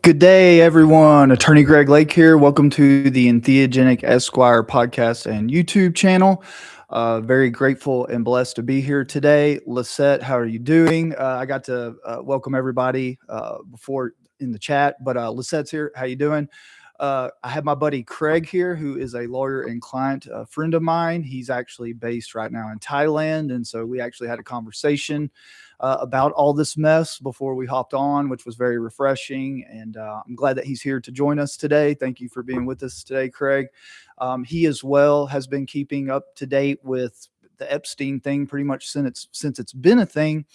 Good day, everyone. Attorney Greg Lake here. Welcome to the Entheogenic Esquire podcast and YouTube channel. Very grateful and blessed to be here today. Lisette, how are you doing? I got to welcome everybody before in the chat, but Lisette's here. How you doing? I have my buddy Craig here, who is a lawyer and client, friend of mine. He's actually based right now in Thailand, and so we actually had a conversation about all this mess before we hopped on, which was very refreshing. And I'm glad that he's here to join us today. Thank you for being with us today, Craig. He as well has been keeping up to date with the Epstein thing pretty much since it's been a thing.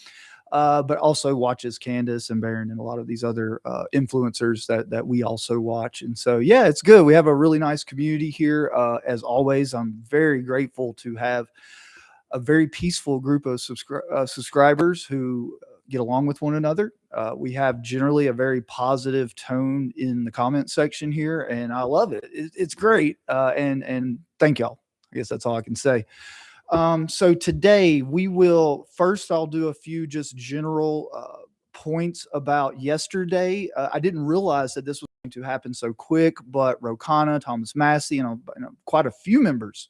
But also watches Candace and Barron and a lot of these other influencers that we also watch. And so, yeah, it's good. We have a really nice community here. As always, I'm very grateful to have a very peaceful group of subscribers who get along with one another. We have generally a very positive tone in the comment section here, and I love it. It's great. And thank y'all. I guess that's all I can say. So today I'll do a few just general points about yesterday. I didn't realize that this was going to happen so quick, but Ro Khanna, Thomas Massie, and quite a few members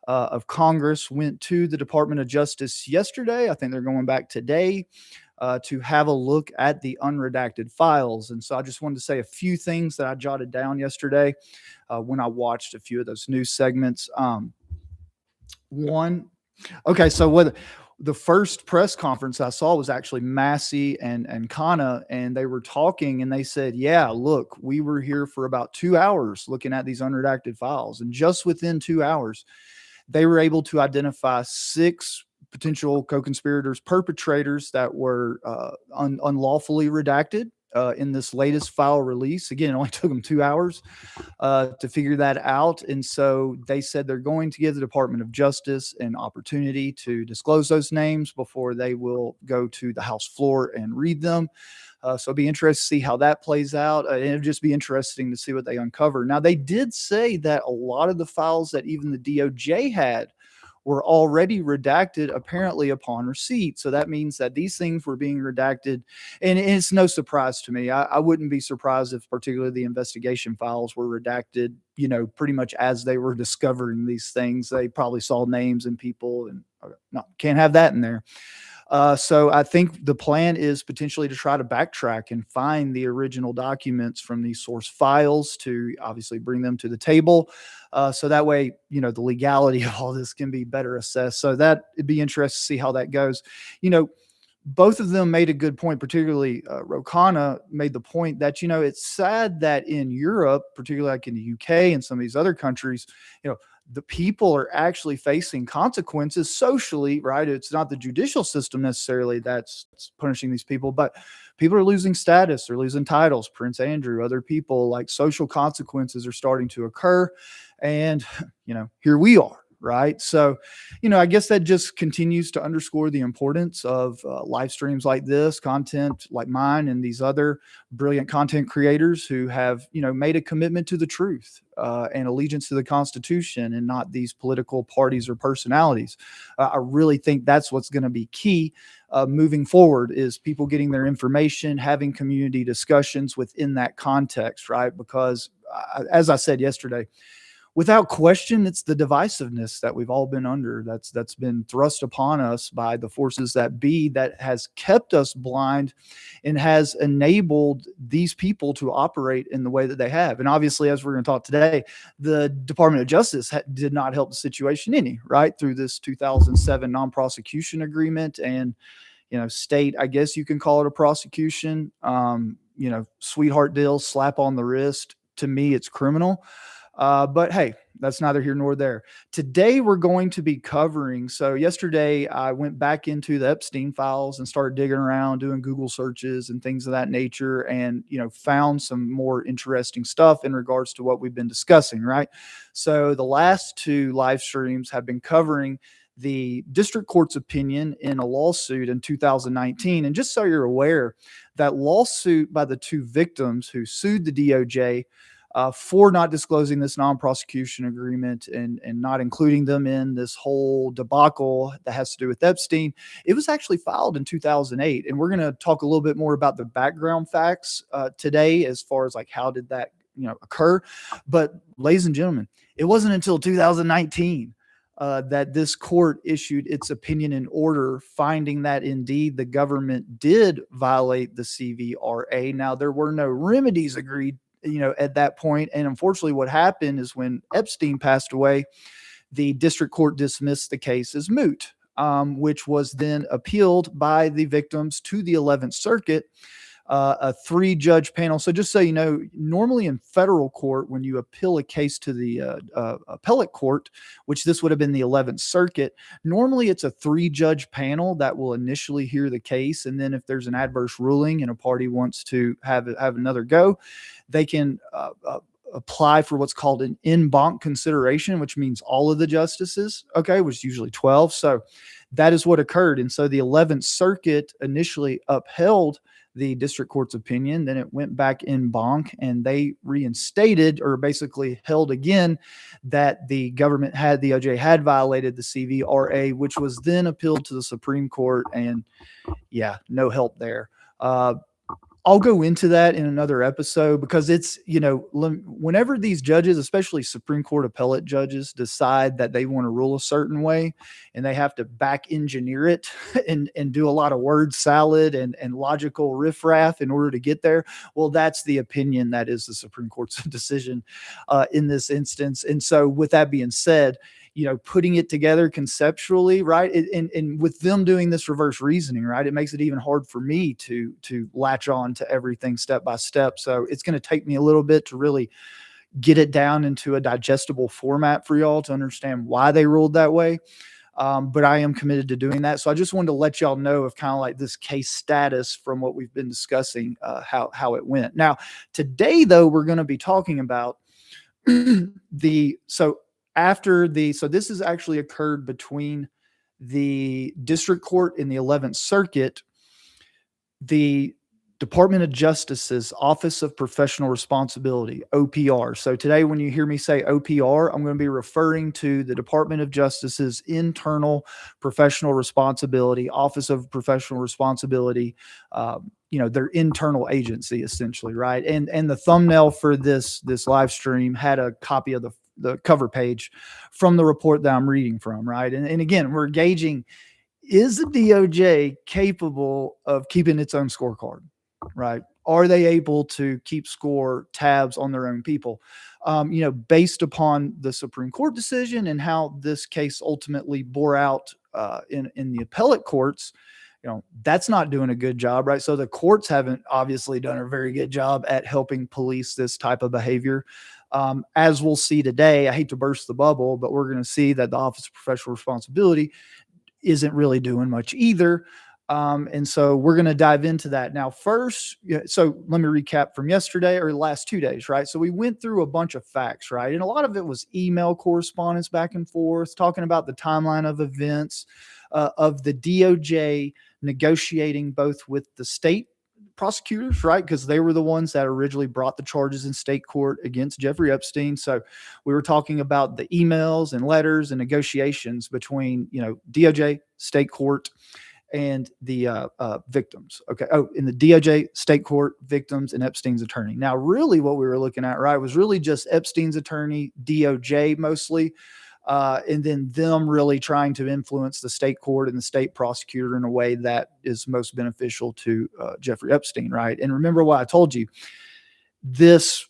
of Congress went to the Department of Justice yesterday. I think they're going back today to have a look at the unredacted files. And so I just wanted to say a few things that I jotted down yesterday when I watched a few of those news segments. So the first press conference I saw was actually Massie and Khanna, and they were talking, and they said, yeah, look, we were here for about 2 hours looking at these unredacted files. And just within 2 hours, they were able to identify 6 potential co-conspirators, perpetrators that were unlawfully redacted in this latest file release. Again, it only took them 2 hours to figure that out. And so they said they're going to give the Department of Justice an opportunity to disclose those names before they will go to the House floor and read them. So it'll be interesting to see how that plays out. And it'll just be interesting to see what they uncover. Now, they did say that a lot of the files that even the DOJ had were already redacted, apparently upon receipt. So that means that these things were being redacted. And it's no surprise to me. I wouldn't be surprised if particularly the investigation files were redacted, pretty much as they were discovering these things. They probably saw names and people and no, can't have that in there. So I think the plan is potentially to try to backtrack and find the original documents from these source files to obviously bring them to the table. So that way, the legality of all this can be better assessed. So that it'd be interesting to see how that goes. Both of them made a good point, particularly Ro Khanna made the point that, it's sad that in Europe, particularly like in the UK and some of these other countries, the people are actually facing consequences socially, right? It's not the judicial system necessarily that's punishing these people, but people are losing status, they're losing titles. Prince Andrew, other people, like social consequences are starting to occur. And, here we are. Right. So, I guess that just continues to underscore the importance of live streams like this, content like mine and these other brilliant content creators who have, made a commitment to the truth and allegiance to the Constitution and not these political parties or personalities. I really think that's what's going to be key moving forward is people getting their information, having community discussions within that context. Right. Because as I said yesterday, without question, it's the divisiveness that we've all been under that's been thrust upon us by the forces that be that has kept us blind and has enabled these people to operate in the way that they have. And obviously, as we're going to talk today, the Department of Justice did not help the situation any, right, through this 2007 non-prosecution agreement and, state, I guess you can call it a prosecution, sweetheart deal, slap on the wrist. To me, it's criminal. But hey, that's neither here nor there. Today, we're going to be covering. So yesterday, I went back into the Epstein files and started digging around, doing Google searches and things of that nature, and found some more interesting stuff in regards to what we've been discussing. Right. So the last 2 live streams have been covering the district court's opinion in a lawsuit in 2019. And just so you're aware, that lawsuit by the 2 victims who sued the DOJ for not disclosing this non-prosecution agreement and not including them in this whole debacle that has to do with Epstein. It was actually filed in 2008, and we're going to talk a little bit more about the background facts today, as far as like how did that occur. But ladies and gentlemen, it wasn't until 2019 that this court issued its opinion and order finding that indeed the government did violate the CVRA. Now, there were no remedies agreed, at that point. And unfortunately, what happened is when Epstein passed away, the district court dismissed the case as moot, which was then appealed by the victims to the 11th Circuit, a 3-judge panel. So just so you know, normally in federal court, when you appeal a case to the appellate court, which this would have been the 11th Circuit, normally it's a 3-judge panel that will initially hear the case. And then if there's an adverse ruling and a party wants to have another go, they can apply for what's called an en banc consideration, which means all of the justices, which is usually 12. So that is what occurred. And so the 11th Circuit initially upheld the district court's opinion. Then it went back en banc, and they reinstated, or basically held again, that the government the DOJ had violated the CVRA, which was then appealed to the Supreme Court. And yeah, no help there. I'll go into that in another episode, because it's, whenever these judges, especially Supreme Court appellate judges, decide that they want to rule a certain way, and they have to back engineer it and do a lot of word salad and logical riffraff in order to get there. Well, that's the opinion that is the Supreme Court's decision in this instance. And so with that being said, putting it together conceptually, right? And with them doing this reverse reasoning, right, it makes it even hard for me to latch on to everything step by step. So it's going to take me a little bit to really get it down into a digestible format for y'all to understand why they ruled that way. But I am committed to doing that. So I just wanted to let y'all know of kind of like this case status from what we've been discussing, how it went. Now, today, though, we're going to be talking about so this has actually occurred between the district court in the 11th Circuit, the Department of Justice's Office of Professional Responsibility, OPR. So today, when you hear me say OPR, I'm going to be referring to the Department of Justice's internal professional responsibility, Office of Professional Responsibility, their internal agency, essentially, right? And the thumbnail for this live stream had a copy of the cover page from the report that I'm reading from, right? And again, we're gauging, is the DOJ capable of keeping its own scorecard, right? Are they able to keep tabs on their own people? Based upon the Supreme Court decision and how this case ultimately bore out in the appellate courts, that's not doing a good job, right? So the courts haven't obviously done a very good job at helping police this type of behavior. As we'll see today, I hate to burst the bubble, but we're going to see that the Office of Professional Responsibility isn't really doing much either. And so we're going to dive into that. Now, first, so let me recap from yesterday or the last 2 days, right? So we went through a bunch of facts, right? And a lot of it was email correspondence back and forth, talking about the timeline of events, of the DOJ negotiating both with the state prosecutors, right? Because they were the ones that originally brought the charges in state court against Jeffrey Epstein. So we were talking about the emails and letters and negotiations between, DOJ, state court, and the victims. In the DOJ, state court, victims, and Epstein's attorney. Now, really what we were looking at, right, was really just Epstein's attorney, DOJ mostly, and then them really trying to influence the state court and the state prosecutor in a way that is most beneficial to Jeffrey Epstein, right? And remember what I told you, this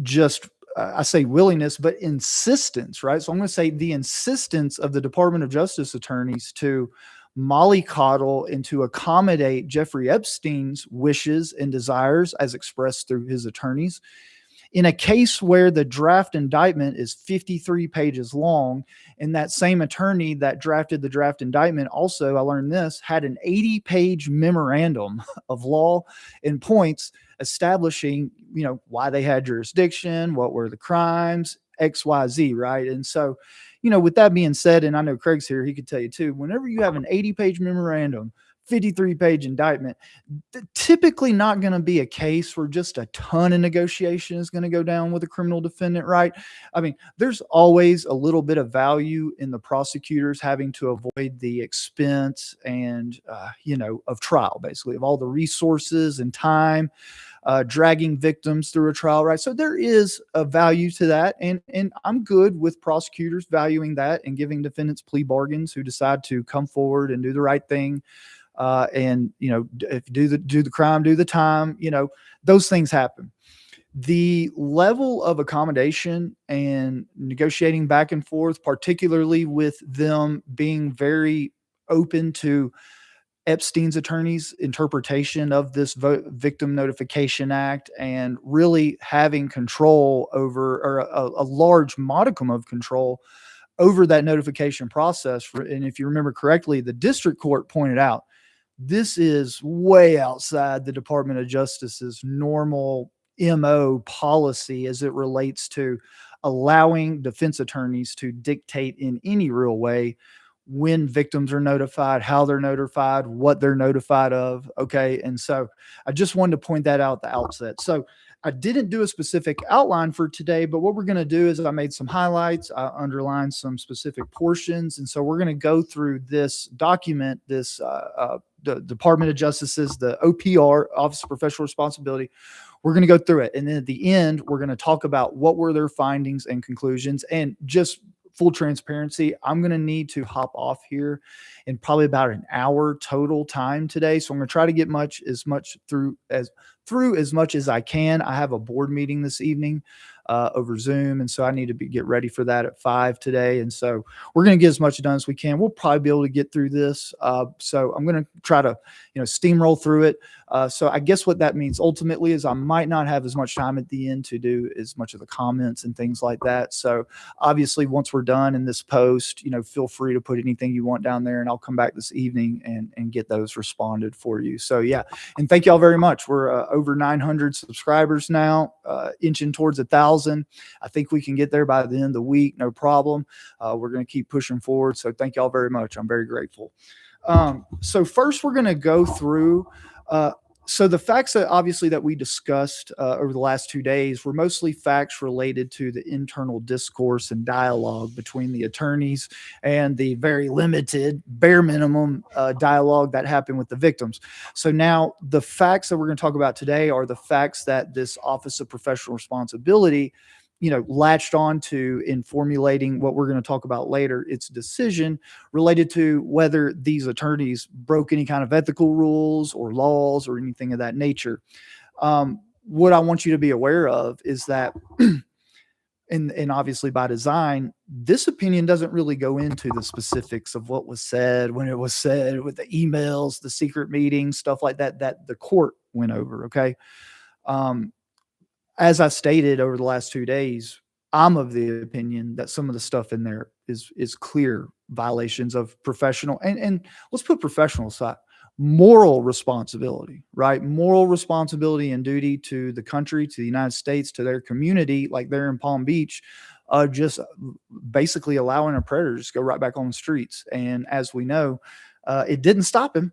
just, I say willingness, but insistence, right? So I'm going to say the insistence of the Department of Justice attorneys to mollycoddle and to accommodate Jeffrey Epstein's wishes and desires as expressed through his attorneys in a case where the draft indictment is 53 pages long. And that same attorney that drafted the draft indictment also, I learned this, had an 80-page memorandum of law and points establishing, why they had jurisdiction, what were the crimes, XYZ, right? And so, with that being said, and I know Craig's here, he could tell you too, whenever you have an 80-page memorandum 53-page indictment. Typically not going to be a case where just a ton of negotiation is going to go down with a criminal defendant, right? I mean, there's always a little bit of value in the prosecutors having to avoid the expense and, of trial, basically, of all the resources and time, dragging victims through a trial, right? So there is a value to that. And I'm good with prosecutors valuing that and giving defendants plea bargains who decide to come forward and do the right thing. And if do the crime, do the time, those things happen. The level of accommodation and negotiating back and forth, particularly with them being very open to Epstein's attorney's interpretation of this Victim Notification Act and really having control over, or a large modicum of control over that notification process. And if you remember correctly, the district court pointed out, this is way outside the Department of Justice's normal MO policy as it relates to allowing defense attorneys to dictate in any real way when victims are notified, how they're notified, what they're notified of. Okay. And so I just wanted to point that out at the outset. So I didn't do a specific outline for today, but what we're going to do is I made some highlights, I underlined some specific portions. And so we're going to go through this document, the Department of Justice's, the OPR, Office of Professional Responsibility. We're going to go through it. And then at the end, we're going to talk about what were their findings and conclusions. And just full transparency, I'm going to need to hop off here in probably about an hour total time today. So I'm going to try to get through as much as I can. I have a board meeting this evening over Zoom. And so I need to get ready for that at 5 today. And so we're going to get as much done as we can. We'll probably be able to get through this. So I'm going to try to, steamroll through it. So I guess what that means ultimately is I might not have as much time at the end to do as much of the comments and things like that. So obviously once we're done in this post, feel free to put anything you want down there and I'll come back this evening and get those responded for you. So yeah. And thank y'all very much. We're over 900 subscribers now, inching towards 1,000. I think we can get there by the end of the week. No problem. We're going to keep pushing forward. So thank y'all very much. I'm very grateful. So first we're going to go through, so the facts that obviously that we discussed over the last 2 days were mostly facts related to the internal discourse and dialogue between the attorneys and the very limited, bare minimum dialogue that happened with the victims. So now the facts that we're going to talk about today are the facts that this Office of Professional Responsibility latched on to in formulating what we're going to talk about later, its decision related to whether these attorneys broke any kind of ethical rules or laws or anything of that nature. What I want you to be aware of is that, and obviously by design, this opinion doesn't really go into the specifics of what was said, when it was said, with the emails, the secret meetings, stuff like that, that the court went over. Okay. As I stated over the last 2 days, I'm of the opinion that some of the stuff in there is clear violations of professional and let's put professional aside, moral responsibility, right? Moral responsibility and duty to the country, to the United States, to their community, like they're in Palm Beach, just basically allowing a predator to just go right back on the streets. And as we know, it didn't stop him.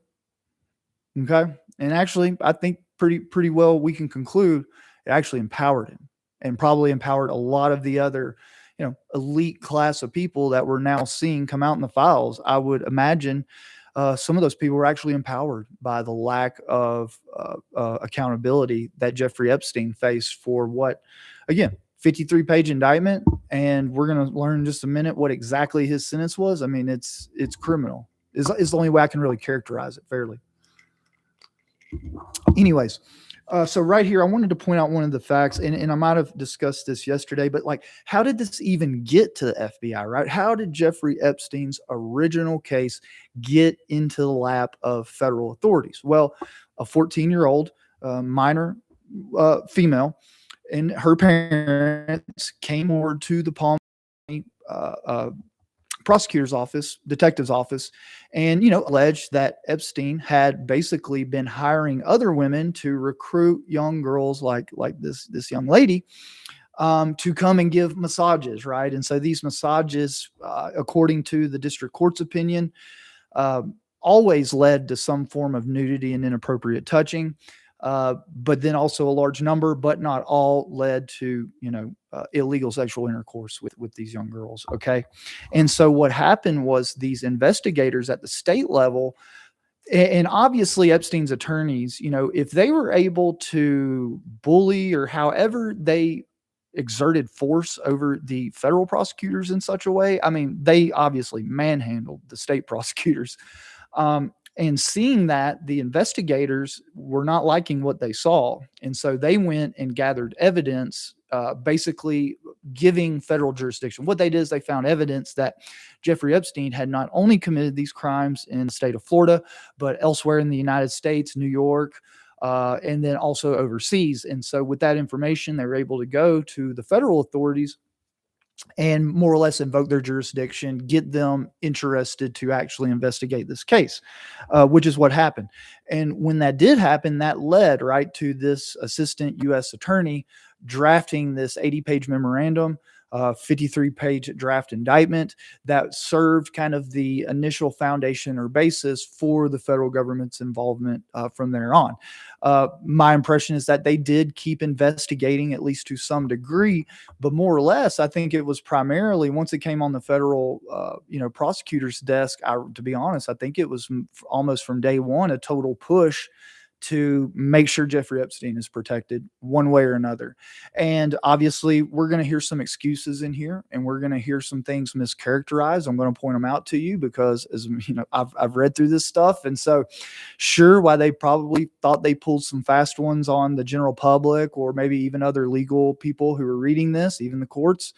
Okay. And actually, I think pretty well we can conclude it actually empowered him and probably empowered a lot of the other, elite class of people that we're now seeing come out in the files. I would imagine some of those people were actually empowered by the lack of accountability that Jeffrey Epstein faced for what, again, 53-page indictment. And we're going to learn in just a minute what exactly his sentence was. I mean, it's criminal is the only way I can really characterize it fairly. Anyways, so right here, I wanted to point out one of the facts, and I might have discussed this yesterday, but like, how did this even get to the FBI, right? How did Jeffrey Epstein's original case get into the lap of federal authorities? Well, a 14-year-old minor female and her parents came forward to the Palm prosecutor's office, detective's office, and, alleged that Epstein had basically been hiring other women to recruit young girls like this young lady to come and give massages, right? And so these massages, according to the district court's opinion, always led to some form of nudity and inappropriate touching. But then also a large number, but not all, led to, illegal sexual intercourse with these young girls. Okay. And so what happened was these investigators at the state level, and obviously Epstein's attorneys, if they were able to bully or however they exerted force over the federal prosecutors in such a way, I mean, they obviously manhandled the state prosecutors. And seeing that, the investigators were not liking what they saw. And so they went and gathered evidence, basically giving federal jurisdiction. What they did is they found evidence that Jeffrey Epstein had not only committed these crimes in the state of Florida, but elsewhere in the United States, New York, and then also overseas. And so with that information, they were able to go to the federal authorities and more or less invoke their jurisdiction, get them interested to actually investigate this case, which is what happened. And when that did happen, that led right to this assistant U.S. attorney drafting this 80-page memorandum, 53-page draft indictment that served kind of the initial foundation or basis for the federal government's involvement from there on. My impression is that they did keep investigating, at least to some degree, but more or less, I think it was primarily once it came on the federal, prosecutor's desk. To be honest, I think it was almost from day one a total push to make sure Jeffrey Epstein is protected one way or another. And obviously, we're going to hear some excuses in here, and we're going to hear some things mischaracterized. I'm going to point them out to you because, as you know, I've read through this stuff. And so, sure, why they probably thought they pulled some fast ones on the general public or maybe even other legal people who were reading this, even the courts,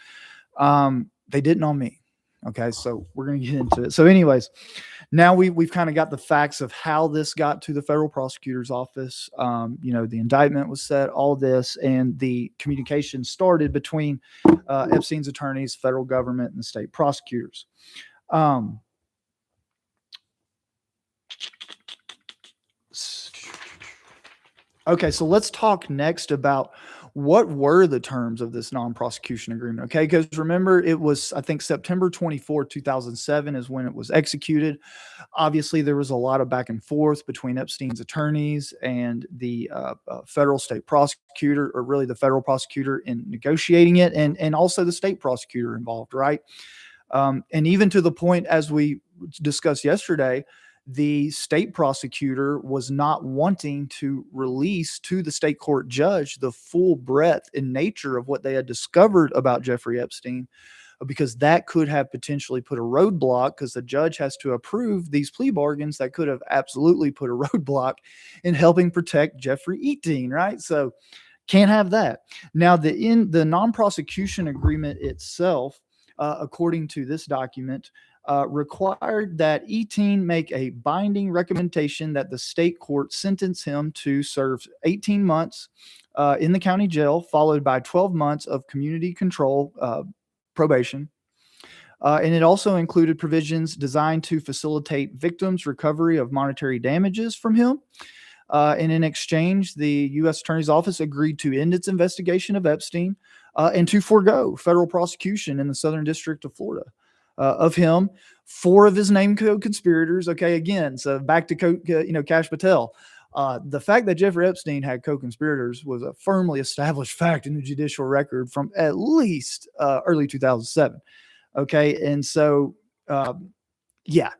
they didn't on me. Okay, so we're going to get into it. So anyways, now we've kind of got the facts of how this got to the federal prosecutor's office. The indictment was set, all this, and the communication started between Epstein's attorneys, federal government, and the state prosecutors. Okay, so let's talk next about what were the terms of this non-prosecution agreement. Okay, because remember, it was, I think, September 24, 2007 is when it was executed. Obviously, there was a lot of back and forth between Epstein's attorneys and the federal state prosecutor, or really the federal prosecutor, in negotiating it, and also the state prosecutor involved, right? And even to the point, as we discussed yesterday, the state prosecutor was not wanting to release to the state court judge the full breadth and nature of what they had discovered about Jeffrey Epstein, because that could have potentially put a roadblock, because the judge has to approve these plea bargains that could have absolutely put a roadblock in helping protect Jeffrey Epstein, right? So can't have that. Now, the non-prosecution agreement itself, according to this document, required that Epstein make a binding recommendation that the state court sentence him to serve 18 months in the county jail, followed by 12 months of community control probation. And it also included provisions designed to facilitate victims' recovery of monetary damages from him. And in exchange, the U.S. Attorney's Office agreed to end its investigation of Epstein and to forego federal prosecution in the Southern District of Florida of him. 4 of his named co-conspirators. Okay, again, so back to Cash Patel. The fact that Jeffrey Epstein had co-conspirators was a firmly established fact in the judicial record from at least early 2007. Okay, and so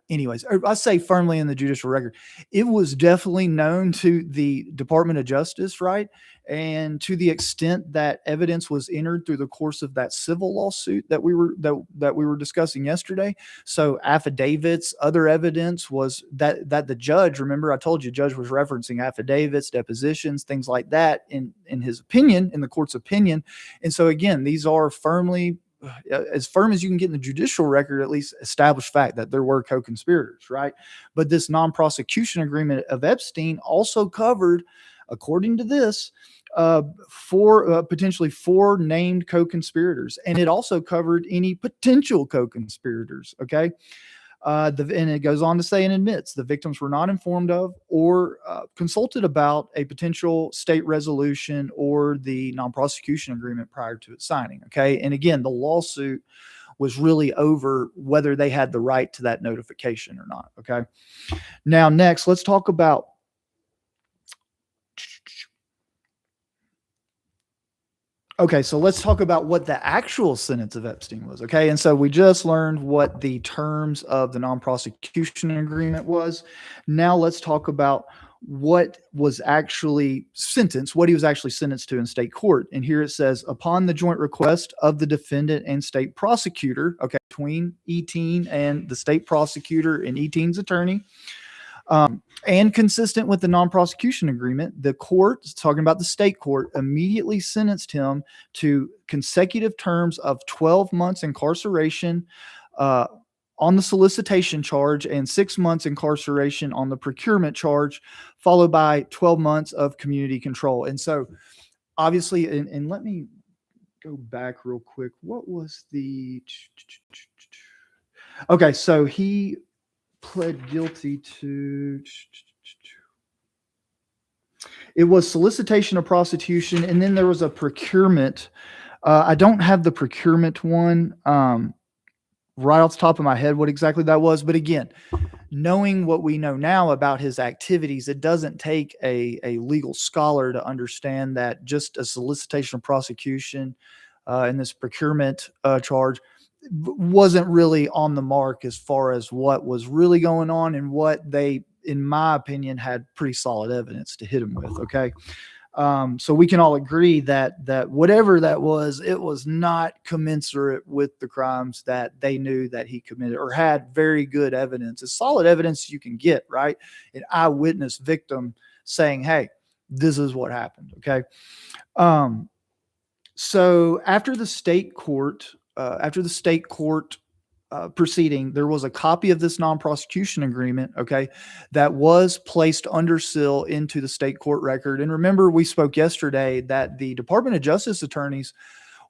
anyways, I say firmly in the judicial record. It was definitely known to the Department of Justice, right? And to the extent that evidence was entered through the course of that civil lawsuit that we were discussing yesterday. So affidavits, other evidence was that the judge, remember I told you, judge was referencing affidavits, depositions, things like that in his opinion, in the court's opinion. And so again, these are firmly, as firm as you can get in the judicial record, at least established fact that there were co-conspirators, right? But this non-prosecution agreement of Epstein also covered, according to this, potentially 4 named co-conspirators, and it also covered any potential co-conspirators. Okay. And it goes on to say and admits the victims were not informed of or consulted about a potential state resolution or the non-prosecution agreement prior to its signing. Okay. And again, the lawsuit was really over whether they had the right to that notification or not. Okay. Now, next, let's talk about. Okay, so let's talk about what the actual sentence of Epstein was. Okay, and so we just learned what the terms of the non-prosecution agreement was. Now let's talk about what was actually sentenced, what he was actually sentenced to in state court. And here it says, upon the joint request of the defendant and state prosecutor, okay, between E-Teen and the state prosecutor and E-Teen's attorney, and consistent with the non-prosecution agreement, the court, talking about the state court, immediately sentenced him to consecutive terms of 12 months incarceration on the solicitation charge and 6 months incarceration on the procurement charge, followed by 12 months of community control. And so obviously, and let me go back real quick. What was the... Okay, so he pled guilty to, it was solicitation of prostitution, and then there was a procurement. I don't have the procurement one right off the top of my head what exactly that was, but again, knowing what we know now about his activities, it doesn't take a legal scholar to understand that just a solicitation of prosecution and this procurement charge wasn't really on the mark as far as what was really going on and what they, in my opinion, had pretty solid evidence to hit him with. Okay. So we can all agree that whatever that was, it was not commensurate with the crimes that they knew that he committed or had very good evidence, as solid evidence you can get, right? An eyewitness victim saying, hey, this is what happened. Okay. So after the state court proceeding, there was a copy of this non-prosecution agreement, okay, that was placed under seal into the state court record. And remember, we spoke yesterday that the Department of Justice attorneys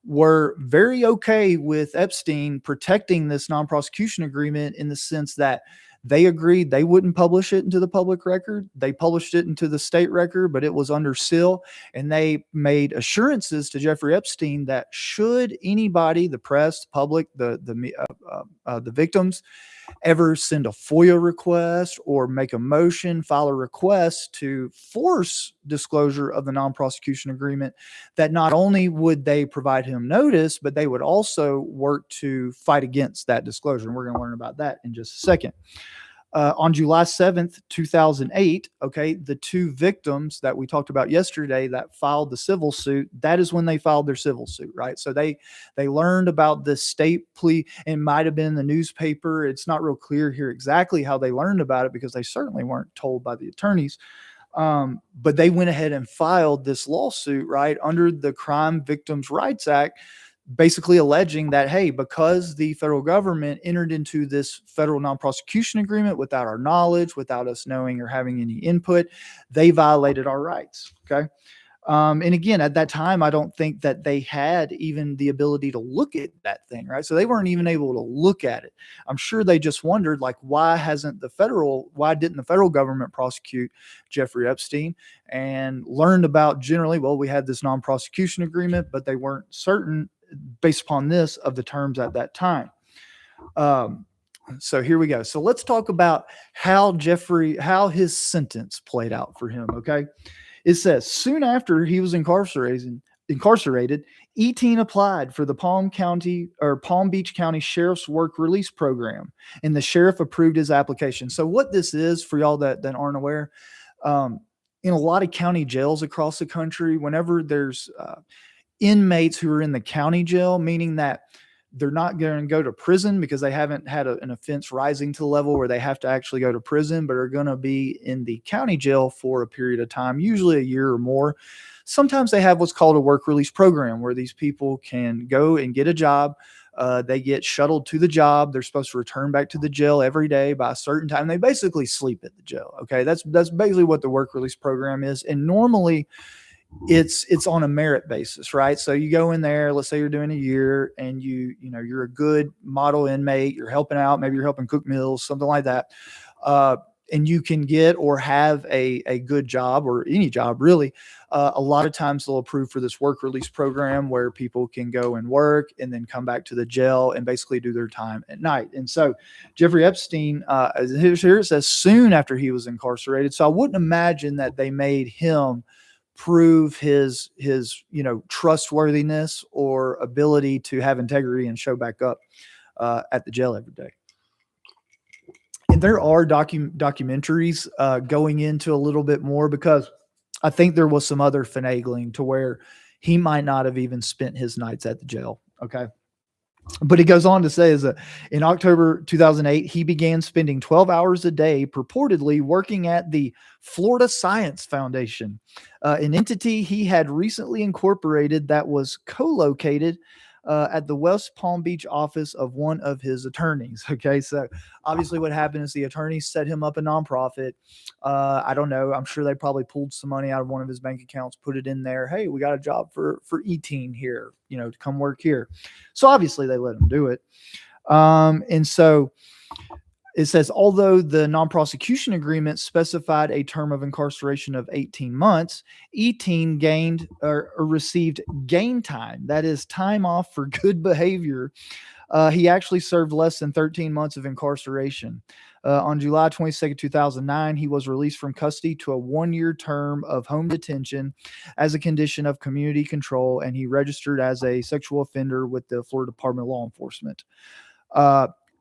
were very okay with Epstein protecting this non-prosecution agreement in the sense that they agreed they wouldn't publish it into the public record. They published it into the state record, but it was under seal. And they made assurances to Jeffrey Epstein that should anybody, the press, public, the victims, ever send a FOIA request or make a motion, file a request to force disclosure of the non-prosecution agreement, that not only would they provide him notice, but they would also work to fight against that disclosure. And we're going to learn about that in just a second. On July 7th, 2008, okay, the two victims that we talked about yesterday that filed the civil suit, that is when they filed their civil suit, right? So they learned about this state plea. It might have been in the newspaper. It's not real clear here exactly how they learned about it because they certainly weren't told by the attorneys. But they went ahead and filed this lawsuit, right, under the Crime Victims' Rights Act, basically alleging that, hey, because the federal government entered into this federal non-prosecution agreement without our knowledge, without us knowing or having any input, they violated our rights. Okay. And again, at that time, I don't think that they had even the ability to look at that thing, right? So they weren't even able to look at it. I'm sure they just wondered, like, why didn't the federal government prosecute Jeffrey Epstein, and learned about generally, well, we had this non-prosecution agreement, but they weren't certain based upon this of the terms at that time. So here we go. So let's talk about how his sentence played out for him. Okay. It says, soon after he was incarcerated, E-Teen applied for the Palm Beach County Sheriff's Work Release Program, and the sheriff approved his application. So what this is, for y'all that aren't aware, in a lot of county jails across the country, whenever there's inmates who are in the county jail, meaning that they're not going to go to prison because they haven't had an offense rising to the level where they have to actually go to prison, but are going to be in the county jail for a period of time, usually a year or more. Sometimes they have what's called a work release program where these people can go and get a job. They get shuttled to the job. They're supposed to return back to the jail every day by a certain time. They basically sleep at the jail. Okay. That's basically what the work release program is. And normally it's on a merit basis, right? So you go in there, let's say you're doing a year, and you're a good model inmate, you're helping out, maybe you're helping cook meals, something like that. and you can get or have a good job, or any job really, a lot of times they'll approve for this work release program where people can go and work and then come back to the jail and basically do their time at night. And so Jeffrey Epstein, here it says soon after he was incarcerated. So I wouldn't imagine that they made him prove his trustworthiness or ability to have integrity and show back up at the jail every day. And there are documentaries going into a little bit more, because I think there was some other finagling to where he might not have even spent his nights at the jail. Okay. But he goes on to say is that in October 2008, he began spending 12 hours a day, purportedly working at the Florida Science Foundation, an entity he had recently incorporated that was co-located at the West Palm Beach office of one of his attorneys. Okay, so obviously what happened is the attorney set him up a nonprofit. I don't know. I'm sure they probably pulled some money out of one of his bank accounts, put it in there. Hey, we got a job for E-Teen here, to come work here. So obviously they let him do it. And so it says, although the non-prosecution agreement specified a term of incarceration of 18 months, E-Teen gained or received gain time. That is time off for good behavior. He actually served less than 13 months of incarceration. On July 22nd, 2009, he was released from custody to a 1-year term of home detention as a condition of community control, and he registered as a sexual offender with the Florida Department of Law Enforcement.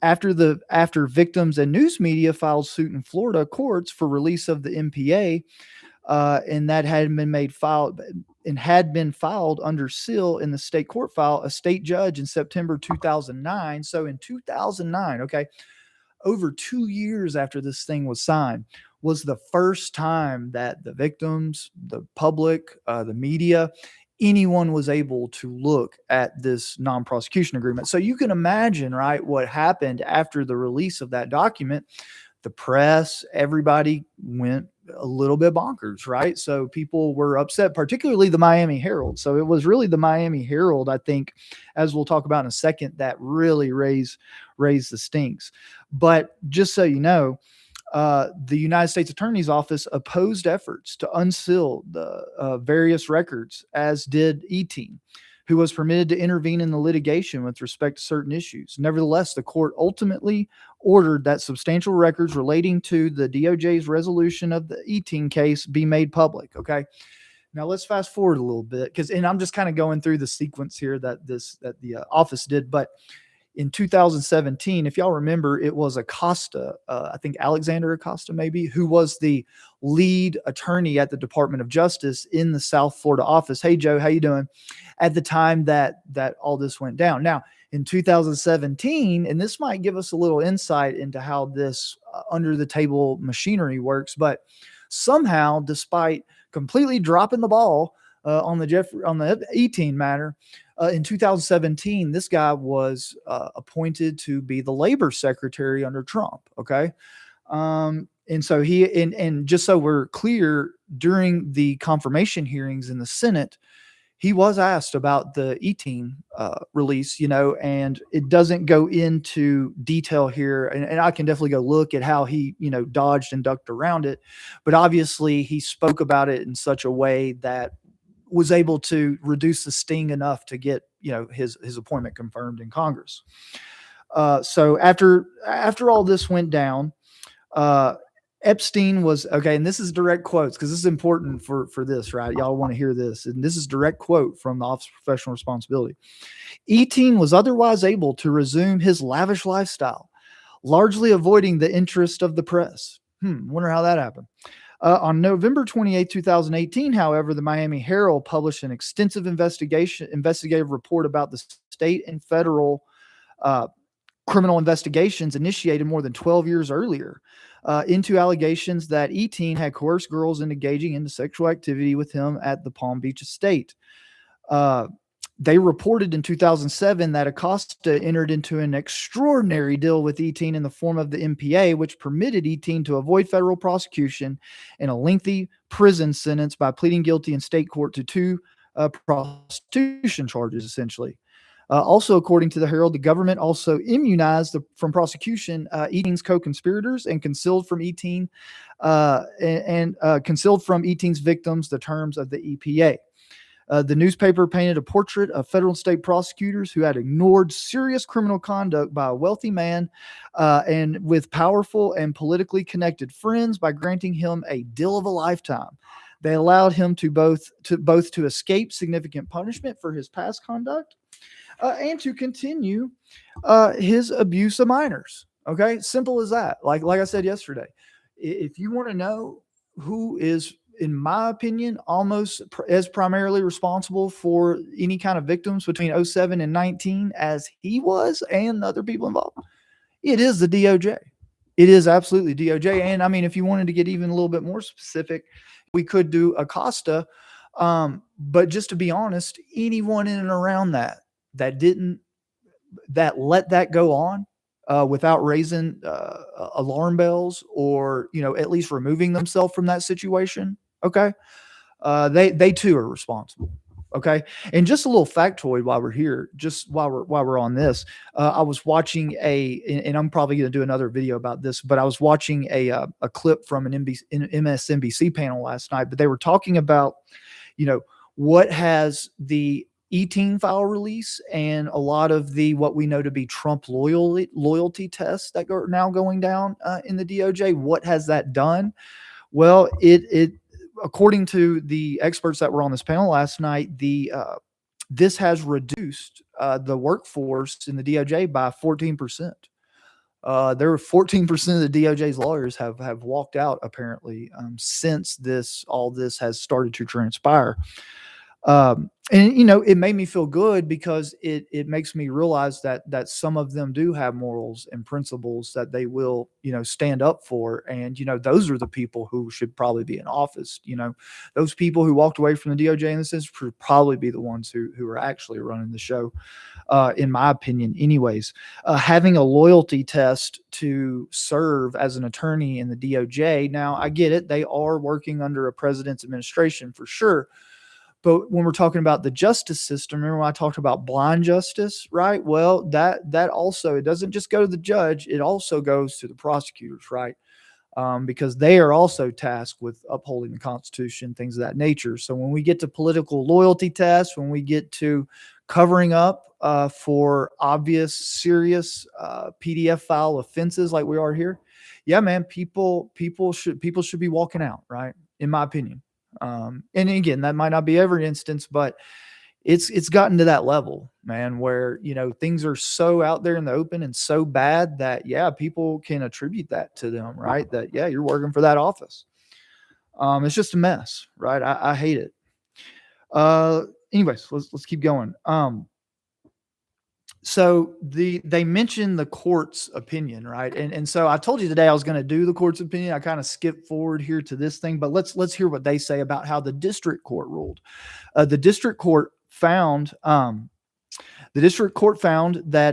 After victims and news media filed suit in Florida courts for release of the MPA, and that had been filed under seal in the state court file, a state judge in September 2009. So in 2009, okay, over 2 years after this thing was signed, was the first time that the victims, the public, the media, anyone was able to look at this non-prosecution agreement. So you can imagine, right, what happened after the release of that document. The press, everybody went a little bit bonkers, right? So people were upset, particularly the Miami Herald. So it was really the Miami Herald, I think, as we'll talk about in a second, that really raised the stinks. But just so you know, the United States Attorney's Office opposed efforts to unseal the various records, as did E-Teen, who was permitted to intervene in the litigation with respect to certain issues. Nevertheless, the court ultimately ordered that substantial records relating to the DOJ's resolution of the E-Teen case be made public. Okay. Now let's fast forward a little bit, and I'm just kind of going through the sequence here that the office did. But in 2017, if y'all remember, it was Acosta, I think Alexander Acosta maybe, who was the lead attorney at the Department of Justice in the South Florida office. Hey, Joe, how you doing? At the time that all this went down. Now, in 2017, and this might give us a little insight into how this under-the-table machinery works, but somehow, despite completely dropping the ball on the E-Teen matter, in 2017, this guy was appointed to be the labor secretary under Trump. Okay. And so and just so we're clear, during the confirmation hearings in the Senate, he was asked about the E-Teen release, and it doesn't go into detail here. And I can definitely go look at how he, dodged and ducked around it. But obviously he spoke about it in such a way that was able to reduce the sting enough to get, his appointment confirmed in Congress. So after all this went down, Epstein was okay. And this is direct quotes, because this is important for this, right? Y'all want to hear this. And this is direct quote from the Office of Professional Responsibility. E-Teen was otherwise able to resume his lavish lifestyle, largely avoiding the interest of the press. Wonder how that happened. On November 28, 2018, however, the Miami Herald published an extensive investigative report about the state and federal criminal investigations initiated more than 12 years earlier into allegations that E-Teen had coerced girls into engaging into sexual activity with him at the Palm Beach estate. They reported in 2007 that Acosta entered into an extraordinary deal with E-Teen in the form of the MPA, which permitted E-Teen to avoid federal prosecution and a lengthy prison sentence by pleading guilty in state court to 2 prostitution charges, essentially. Also, according to the Herald, the government also immunized from prosecution E-teen's co-conspirators and concealed from E-teen concealed from E-teen's victims the terms of the EPA. The newspaper painted a portrait of federal and state prosecutors who had ignored serious criminal conduct by a wealthy man and with powerful and politically connected friends by granting him a deal of a lifetime. They allowed him to escape significant punishment for his past conduct and to continue his abuse of minors. Okay, simple as that. Like I said yesterday, if you want to know who is, in my opinion, almost as primarily responsible for any kind of victims between 07 and 19 as he was and the other people involved, it is the DOJ. It is absolutely DOJ. And I mean, if you wanted to get even a little bit more specific, we could do Acosta. But just to be honest, anyone in and around that let that go on without raising alarm bells or, at least removing themselves from that situation. Okay. They too are responsible. Okay. And just a little factoid while we're here, just while we're on this, I was watching and I'm probably going to do another video about this, but I was watching a clip from an MSNBC panel last night, but they were talking about, what has the E-teen file release and a lot of what we know to be Trump loyalty tests that are now going down in the DOJ. What has that done? Well, it according to the experts that were on this panel last night, this has reduced the workforce in the DOJ by 14%. There were 14% of the DOJ's lawyers have walked out apparently since all this has started to transpire. And it made me feel good because it makes me realize that some of them do have morals and principles that they will, stand up for. And, those are the people who should probably be in office. Those people who walked away from the DOJ in this instance should probably be the ones who are actually running the show, in my opinion, anyways. Having a loyalty test to serve as an attorney in the DOJ. Now, I get it. They are working under a president's administration for sure. But when we're talking about the justice system, remember when I talked about blind justice, right? Well, that also, it doesn't just go to the judge. It also goes to the prosecutors, right? Because they are also tasked with upholding the Constitution, things of that nature. So when we get to political loyalty tests, when we get to covering up for obvious, serious PDF file offenses like we are here, yeah, man, people should be walking out, right? In my opinion. And again, that might not be every instance, but it's gotten to that level, man, where, things are so out there in the open and so bad that, yeah, people can attribute that to them, right? That, yeah, you're working for that office. It's just a mess, right? I hate it. Anyways, let's keep going. So they mentioned the court's opinion, right? And so I told you today I was going to do the court's opinion. I kind of skipped forward here to this thing, but let's hear what they say about how the district court ruled. The district court found that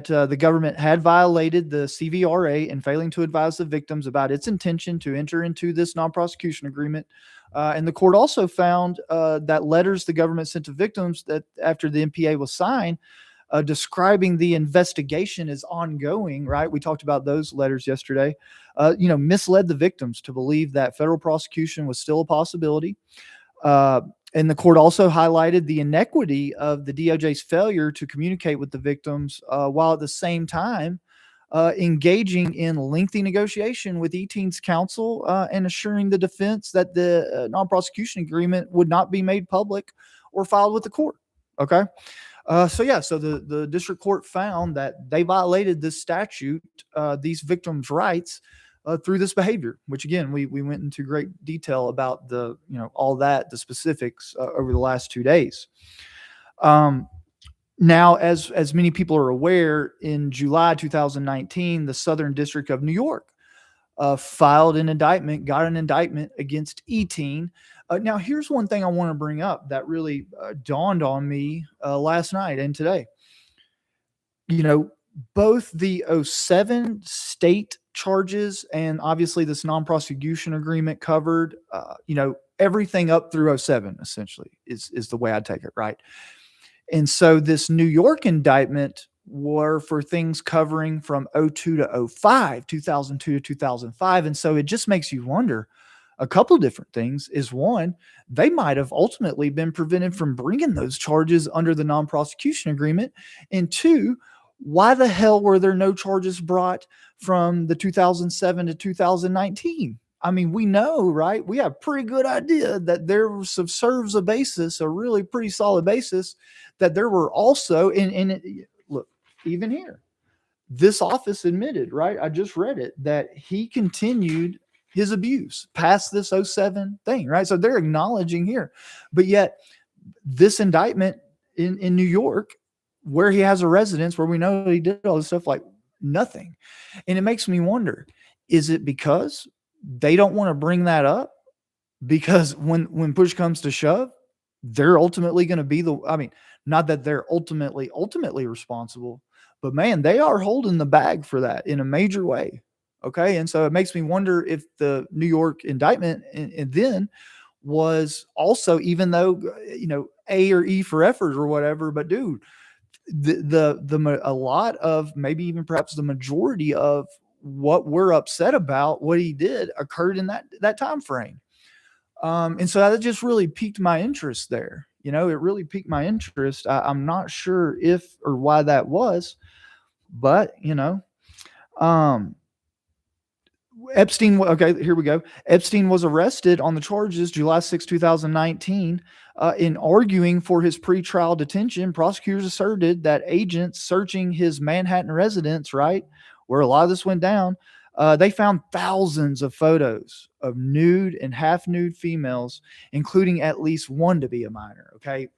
the government had violated the CVRA in failing to advise the victims about its intention to enter into this non-prosecution agreement. And the court also found that letters the government sent to victims that after the NPA was signed, describing the investigation as ongoing, right? We talked about those letters yesterday, misled the victims to believe that federal prosecution was still a possibility. And the court also highlighted the inequity of the DOJ's failure to communicate with the victims while at the same time engaging in lengthy negotiation with E-teen's counsel and assuring the defense that the non-prosecution agreement would not be made public or filed with the court. Okay. So the district court found that they violated this statute, these victims' rights through this behavior, which again, we went into great detail about the specifics over the last 2 days. Now, as many people are aware, in July 2019, the Southern District of New York got an indictment against E-teen. Now, here's one thing I want to bring up that really dawned on me last night and today. Both the 07 state charges and obviously this non-prosecution agreement covered, everything up through 07 essentially is the way I take it, right? And so this New York indictment were for things covering from '02 to '05, 2002 to 2005. And so it just makes you wonder a couple different things. Is one, they might have ultimately been prevented from bringing those charges under the non-prosecution agreement. And two, why the hell were there no charges brought from the 2007 to 2019? I mean, we know, right? We have pretty good idea that there serves a basis, a really pretty solid basis, that there were also look, even here, this office admitted, right? I just read it, that he continued his abuse past this '07 thing, right? So they're acknowledging here. But yet this indictment in New York, where he has a residence, where we know he did all this stuff, like nothing. And it makes me wonder, is it because they don't want to bring that up? Because when push comes to shove, they're ultimately going to be not that they're ultimately responsible, but man, they are holding the bag for that in a major way. Okay. And so it makes me wonder if the New York indictment and then was also, even though, A or E for effort or whatever, but dude, a lot of, maybe even perhaps the majority of what we're upset about, what he did, occurred in that time frame. And so that just really piqued my interest there. It really piqued my interest. I'm not sure if or why that was, but Epstein. Okay, here we go. Epstein was arrested on the charges July 6, 2019. In arguing for his pretrial detention, prosecutors asserted that agents searching his Manhattan residence, right, where a lot of this went down, they found thousands of photos of nude and half-nude females, including at least one to be a minor. Okay,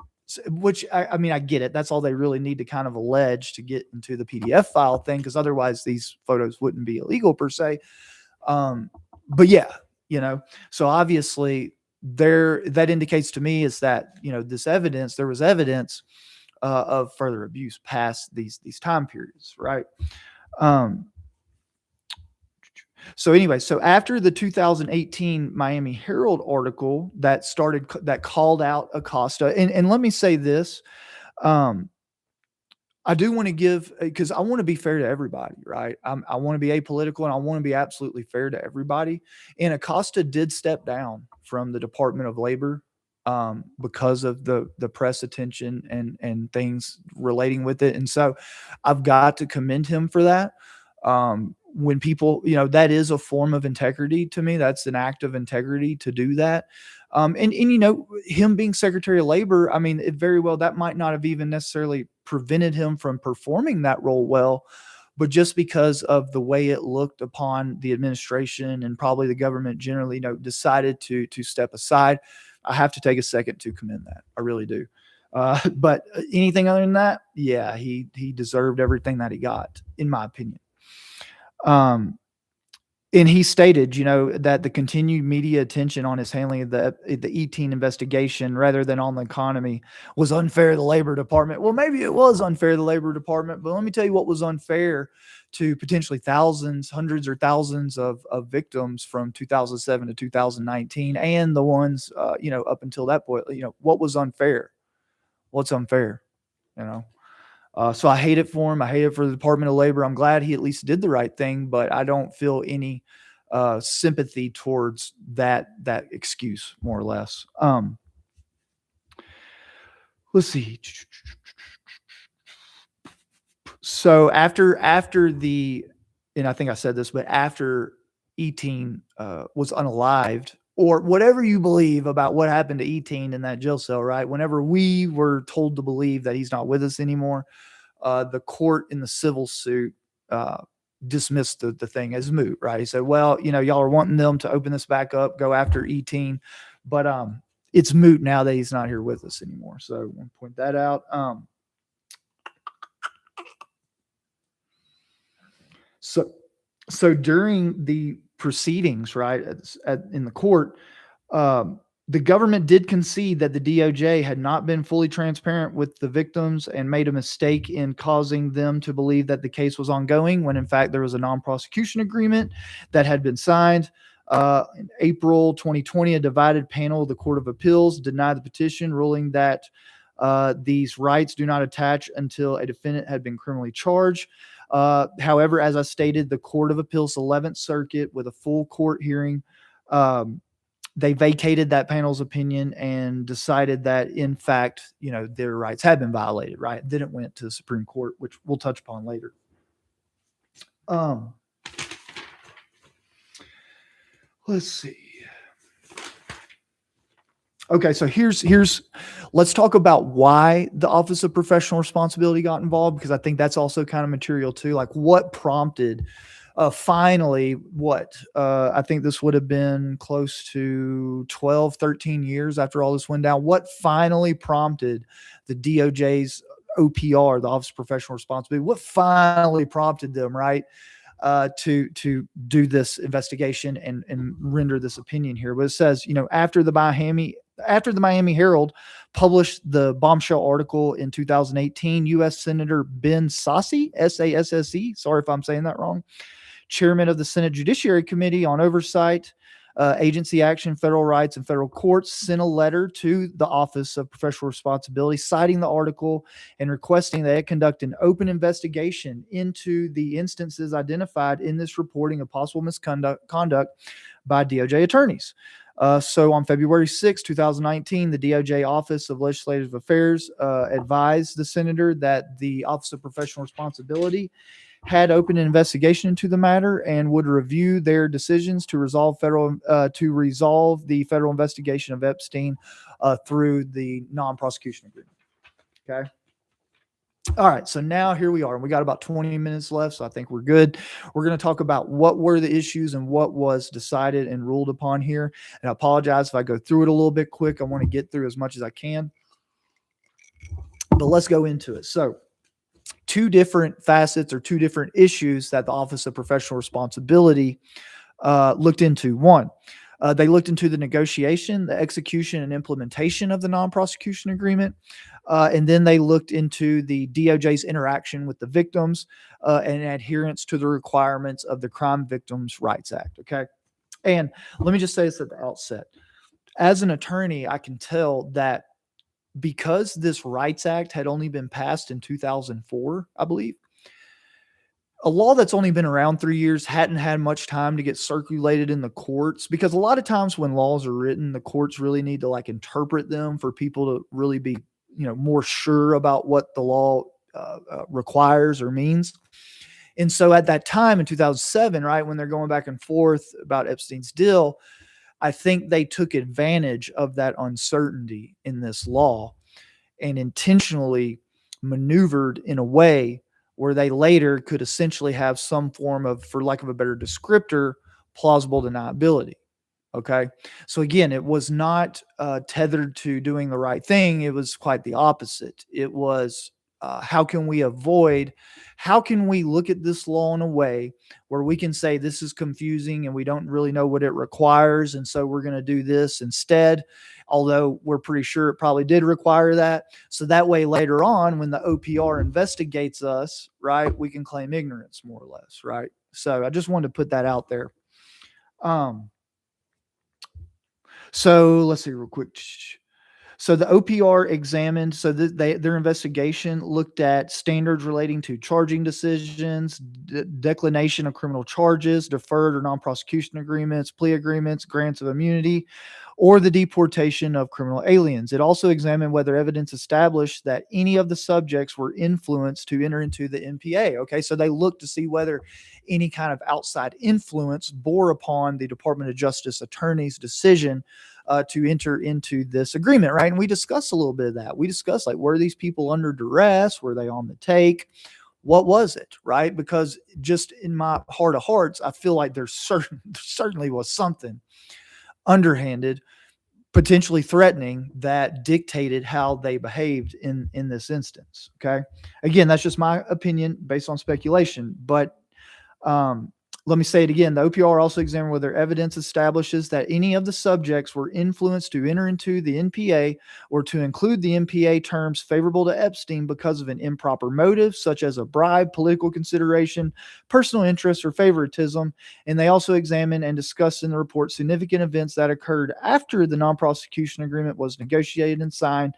which I mean, I get it. That's all they really need to kind of allege to get into the PDF file thing, because otherwise these photos wouldn't be illegal per se. But yeah, so obviously that indicates to me is that, there was evidence of further abuse past these time periods, right? So anyway, so after the 2018 Miami Herald article that called out Acosta, and let me say this, I do want to give, because I want to be fair to everybody, right? I want to be apolitical, and I want to be absolutely fair to everybody. And Acosta did step down from the Department of Labor because of the press attention and things relating with it. And so I've got to commend him for that. When people, that is a form of integrity to me. That's an act of integrity to do that. And him being Secretary of Labor, I mean, it very well, that might not have even necessarily prevented him from performing that role well, but just because of the way it looked upon the administration and probably the government generally, decided to step aside. I have to take a second to commend that. I really do. But anything other than that, yeah, he deserved everything that he got, in my opinion. And he stated, that the continued media attention on his handling of the E-teen investigation rather than on the economy was unfair to the Labor Department. Well, maybe it was unfair to the Labor Department, but let me tell you what was unfair to potentially thousands, hundreds or thousands of victims from 2007 to 2019, and the ones, up until that point. What was unfair? What's unfair? So I hate it for him. I hate it for the Department of Labor. I'm glad he at least did the right thing, but I don't feel any sympathy towards that excuse, more or less. Let's see. So after and I think I said this, but after E-teen was unalived, or whatever you believe about what happened to E-teen in that jail cell, right? Whenever we were told to believe that he's not with us anymore, the court in the civil suit dismissed the thing as moot, right? He said, well, y'all are wanting them to open this back up, go after E-teen, but it's moot now that he's not here with us anymore. So I want to point that out. So during the proceedings, right, in the court, the government did concede that the DOJ had not been fully transparent with the victims and made a mistake in causing them to believe that the case was ongoing, when in fact there was a non-prosecution agreement that had been signed. In April 2020, a divided panel of the Court of Appeals denied the petition, ruling that These rights do not attach until a defendant had been criminally charged. However, as I stated, the Court of Appeals 11th Circuit, with a full court hearing, they vacated that panel's opinion and decided that, in fact, their rights had been violated, right? Then it went to the Supreme Court, which we'll touch upon later. Let's see. Okay, so let's talk about why the Office of Professional Responsibility got involved, because I think that's also kind of material too. Like, what prompted finally, I think this would have been close to 12, 13 years after all this went down. What finally prompted the DOJ's OPR, the Office of Professional Responsibility? What finally prompted them, right, to do this investigation and render this opinion here? But it says, after the Miami Herald published the bombshell article in 2018, U.S. Senator Ben Sasse, S-A-S-S-E, sorry if I'm saying that wrong, chairman of the Senate Judiciary Committee on Oversight, Agency Action, Federal Rights, and Federal Courts, sent a letter to the Office of Professional Responsibility citing the article and requesting that it conduct an open investigation into the instances identified in this reporting of possible misconduct by DOJ attorneys. So on February 6, 2019, the DOJ Office of Legislative Affairs advised the senator that the Office of Professional Responsibility had opened an investigation into the matter and would review their decisions to resolve the federal investigation of Epstein through the non-prosecution agreement. Okay. All right, so now here we are, and we got about 20 minutes left, so I think we're good. We're going to talk about what were the issues and what was decided and ruled upon here. And I apologize if I go through it a little bit quick. I want to get through as much as I can, but let's go into it. So, two different facets or two different issues that the Office of Professional Responsibility looked into. One, they looked into the negotiation, the execution, and implementation of the non-prosecution agreement. And then they looked into the DOJ's interaction with the victims and adherence to the requirements of the Crime Victims' Rights Act. Okay. And let me just say this at the outset. As an attorney, I can tell that because this Rights Act had only been passed in 2004, I believe, a law that's only been around 3 years hadn't had much time to get circulated in the courts, because a lot of times when laws are written, the courts really need to interpret them for people to really be, more sure about what the law requires or means. And so at that time in 2007, right, when they're going back and forth about Epstein's deal, I think they took advantage of that uncertainty in this law and intentionally maneuvered in a way where they later could essentially have some form of, for lack of a better descriptor, plausible deniability. Okay. So again, it was not tethered to doing the right thing. It was quite the opposite. It was, how can we look at this law in a way where we can say this is confusing and we don't really know what it requires, and so we're going to do this instead, although we're pretty sure it probably did require that. So that way later on, when the OPR investigates us, right, we can claim ignorance more or less, right? So I just wanted to put that out there. So let's see real quick. So the OPR examined, so their investigation looked at standards relating to charging decisions, declination of criminal charges, deferred or non-prosecution agreements, plea agreements, grants of immunity, or the deportation of criminal aliens. It also examined whether evidence established that any of the subjects were influenced to enter into the NPA. Okay, so they looked to see whether any kind of outside influence bore upon the Department of Justice attorney's decision to enter into this agreement, right? And we discussed a little bit of that. We discussed, were these people under duress? Were they on the take? What was it, right? Because just in my heart of hearts, I feel like there certainly was something underhanded, potentially threatening, that dictated how they behaved in this instance. Okay. Again, that's just my opinion based on speculation, but let me say it again. The OPR also examined whether evidence establishes that any of the subjects were influenced to enter into the NPA or to include the NPA terms favorable to Epstein because of an improper motive, such as a bribe, political consideration, personal interest, or favoritism. And they also examined and discussed in the report significant events that occurred after the non-prosecution agreement was negotiated and signed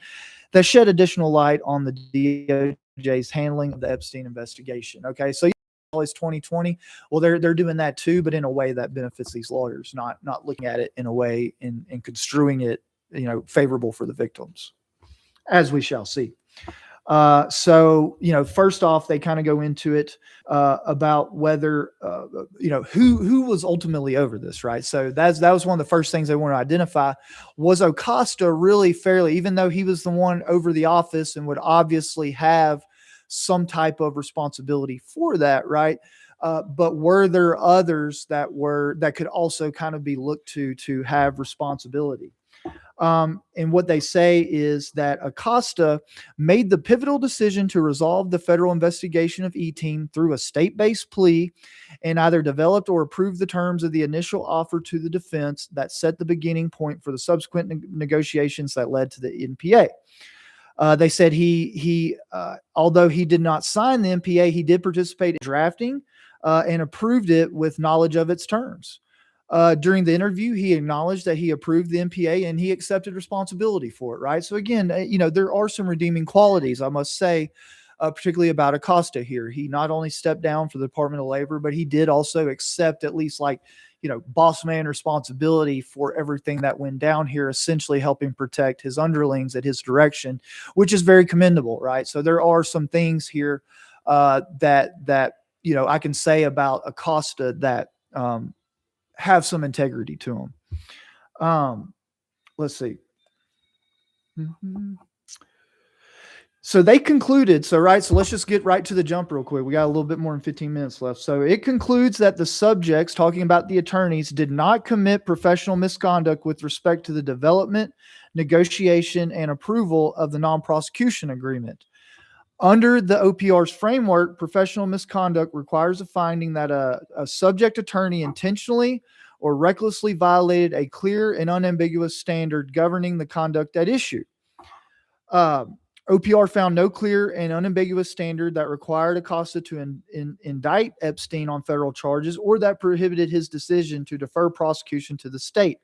that shed additional light on the DOJ's handling of the Epstein investigation. Okay, so always 2020. Well, they're doing that too, but in a way that benefits these lawyers, not looking at it in a way and construing it, favorable for the victims, as we shall see. So, first off, they kind of go into it about whether, who was ultimately over this, right? So that was one of the first things they want to identify. Was Acosta really fairly, even though he was the one over the office and would obviously have some type of responsibility for that, right? But were there others that could also kind of be looked to have responsibility? And what they say is that Acosta made the pivotal decision to resolve the federal investigation of E-Team through a state-based plea and either developed or approved the terms of the initial offer to the defense that set the beginning point for the subsequent negotiations that led to the NPA. They said he although he did not sign the NPA, he did participate in drafting and approved it with knowledge of its terms. During the interview, he acknowledged that he approved the NPA and he accepted responsibility for it, right? So again, there are some redeeming qualities, I must say, particularly about Acosta here. He not only stepped down for the Department of Labor, but he did also accept at least boss man responsibility for everything that went down here, essentially helping protect his underlings at his direction, which is very commendable, right? So there are some things here that I can say about Acosta that have some integrity to them. Let's see. So they concluded, so let's just get right to the jump real quick. We got a little bit more than 15 minutes left. So it concludes that the subjects, talking about the attorneys, did not commit professional misconduct with respect to the development, negotiation, and approval of the non-prosecution agreement. Under the OPR's framework, professional misconduct requires a finding that a subject attorney intentionally or recklessly violated a clear and unambiguous standard governing the conduct at issue. OPR found no clear and unambiguous standard that required Acosta to indict Epstein on federal charges or that prohibited his decision to defer prosecution to the state.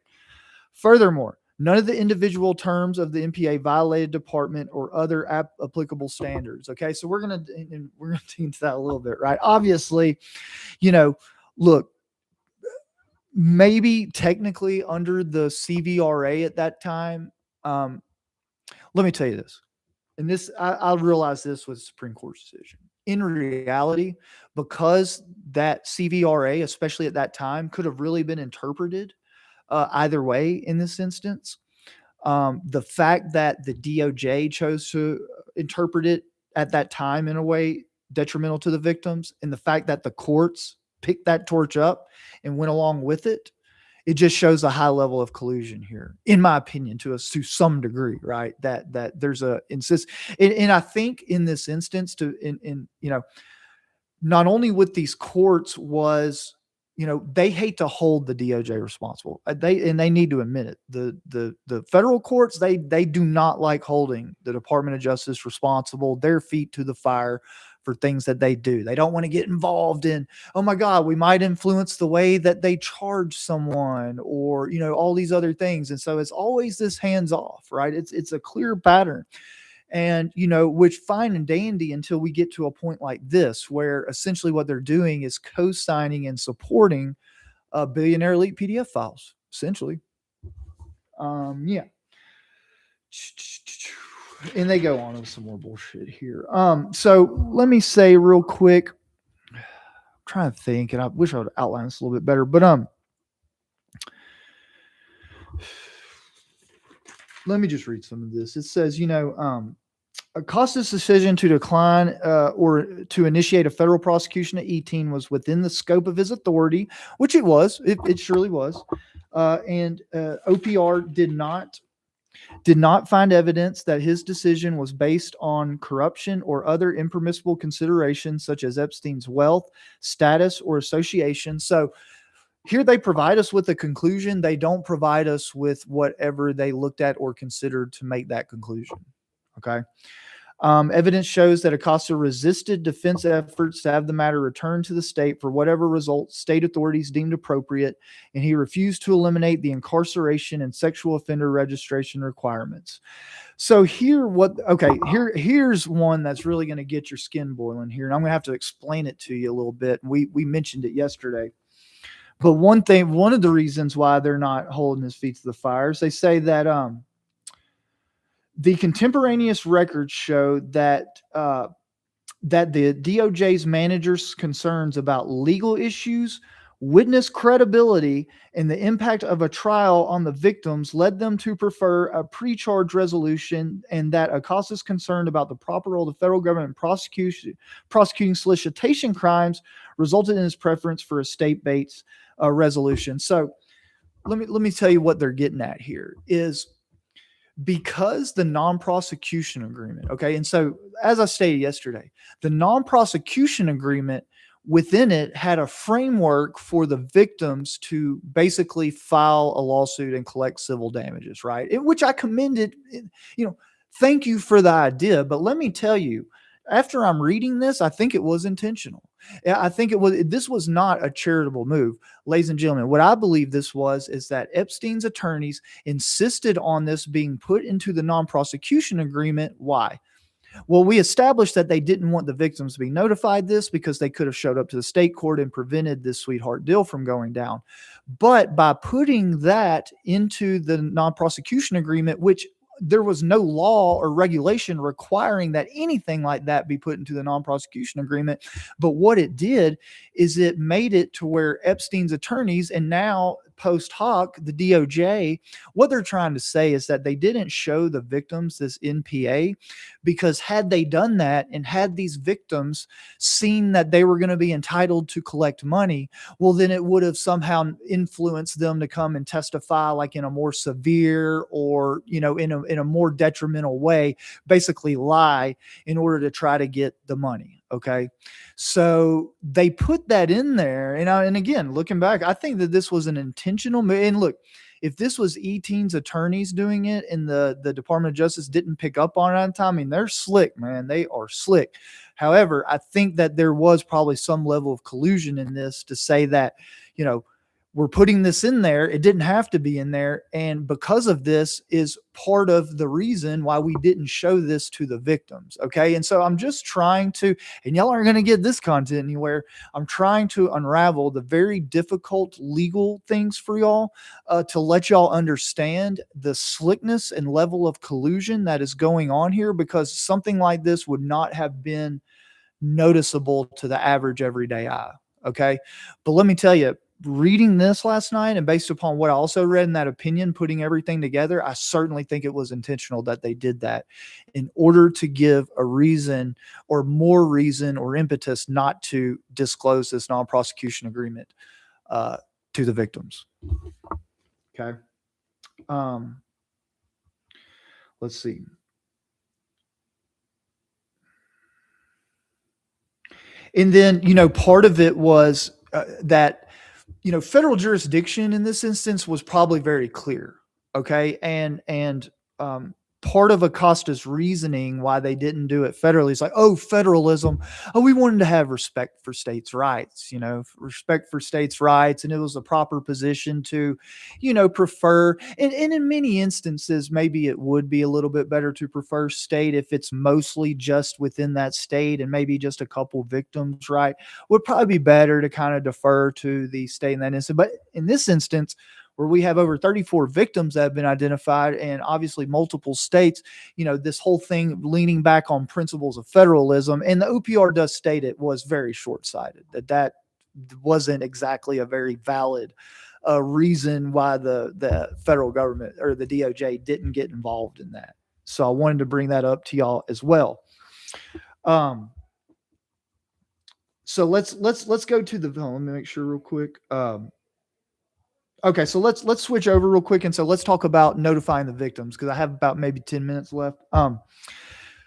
Furthermore, none of the individual terms of the NPA violated department or other applicable standards. Okay, so we're gonna get into that a little bit, right? Obviously, look, maybe technically under the CVRA at that time. Let me tell you this. And this, I realized this with the Supreme Court's decision. In reality, because that CVRA, especially at that time, could have really been interpreted either way in this instance. The fact that the DOJ chose to interpret it at that time in a way detrimental to the victims, and the fact that the courts picked that torch up and went along with it, it just shows a high level of collusion here, in my opinion, to some degree, right? That there's a insist, and I think in this instance, not only with these courts was, they hate to hold the DOJ responsible. They need to admit it. The federal courts, they do not like holding the Department of Justice responsible, their feet to the fire for things that they do. They don't want to get involved in, oh my God, we might influence the way that they charge someone or, all these other things. And so it's always this hands off, right? It's a clear pattern. And, which fine and dandy until we get to a point like this, where essentially what they're doing is co-signing and supporting billionaire elite PDF files, essentially. Yeah. And they go on with some more bullshit here. So let me say real quick, I'm trying to think, and I wish I would outline this a little bit better, but let me just read some of this. It says, Acosta's decision to decline or to initiate a federal prosecution at E-Team was within the scope of his authority, which it was. It surely was. And OPR did not did not find evidence that his decision was based on corruption or other impermissible considerations such as Epstein's wealth, status, or association. So here they provide us with a conclusion. They don't provide us with whatever they looked at or considered to make that conclusion. Okay. Evidence shows that Acosta resisted defense efforts to have the matter returned to the state for whatever results state authorities deemed appropriate, and he refused to eliminate the incarceration and sexual offender registration requirements. So here's one that's really going to get your skin boiling here, and I'm going to have to explain it to you a little bit. We mentioned it yesterday. But one of the reasons why they're not holding his feet to the fire is they say that the contemporaneous records show that that the DOJ's managers' concerns about legal issues, witness credibility, and the impact of a trial on the victims led them to prefer a pre-charge resolution, and that Acosta's concern about the proper role of the federal government in prosecuting solicitation crimes resulted in his preference for a state-based resolution. So let me tell you what they're getting at here is because the non-prosecution agreement, okay, and so as I stated yesterday, the non-prosecution agreement within it had a framework for the victims to basically file a lawsuit and collect civil damages, right? Which I commended, thank you for the idea, but let me tell you, after I'm reading this, I think it was intentional. I think this was not a charitable move, ladies and gentlemen. What I believe this is that Epstein's attorneys insisted on this being put into the non-prosecution agreement. Why? Well, we established that they didn't want the victims to be notified this because they could have showed up to the state court and prevented this sweetheart deal from going down. But by putting that into the non-prosecution agreement, which there was no law or regulation requiring that anything like that be put into the non-prosecution agreement. But what it did is it made it to where Epstein's attorneys, and now post hoc, the DOJ, what they're trying to say is that they didn't show the victims this NPA, because had they done that and had these victims seen that they were going to be entitled to collect money, well, then it would have somehow influenced them to come and testify like in a more severe or, in a more detrimental way, basically lie in order to try to get the money. Okay. So they put that in there. And again, looking back, I think that this was an intentional move. And look, if this was E-Teen's attorneys doing it and the Department of Justice didn't pick up on it on time, I mean, they're slick, man. They are slick. However, I think that there was probably some level of collusion in this to say that, we're putting this in there. It didn't have to be in there. And because of this is part of the reason why we didn't show this to the victims. Okay. And so I'm just trying to, and y'all aren't going to get this content anywhere. I'm trying to unravel the very difficult legal things for y'all to let y'all understand the slickness and level of collusion that is going on here, because something like this would not have been noticeable to the average everyday eye. Okay. But let me tell you, reading this last night and based upon what I also read in that opinion, putting everything together, I certainly think it was intentional that they did that in order to give a reason or more reason or impetus not to disclose this non-prosecution agreement to the victims. Okay. Let's see. And then, part of it was that federal jurisdiction in this instance was probably very clear. Okay. And part of Acosta's reasoning why they didn't do it federally is like, federalism. We wanted to have respect for states' rights, respect for states' rights. And it was a proper position to, prefer. And in many instances, maybe it would be a little bit better to prefer state if it's mostly just within that state and maybe just a couple victims, right? Would probably be better to kind of defer to the state in that instance. But in this instance, where we have over 34 victims that have been identified and obviously multiple states, this whole thing leaning back on principles of federalism. And the OPR does state it was very short-sighted, that wasn't exactly a very valid reason why the federal government or the DOJ didn't get involved in that. So I wanted to bring that up to y'all as well. So let's go to let me make sure real quick. Okay, so let's switch over real quick, and so let's talk about notifying the victims because I have about maybe 10 minutes left.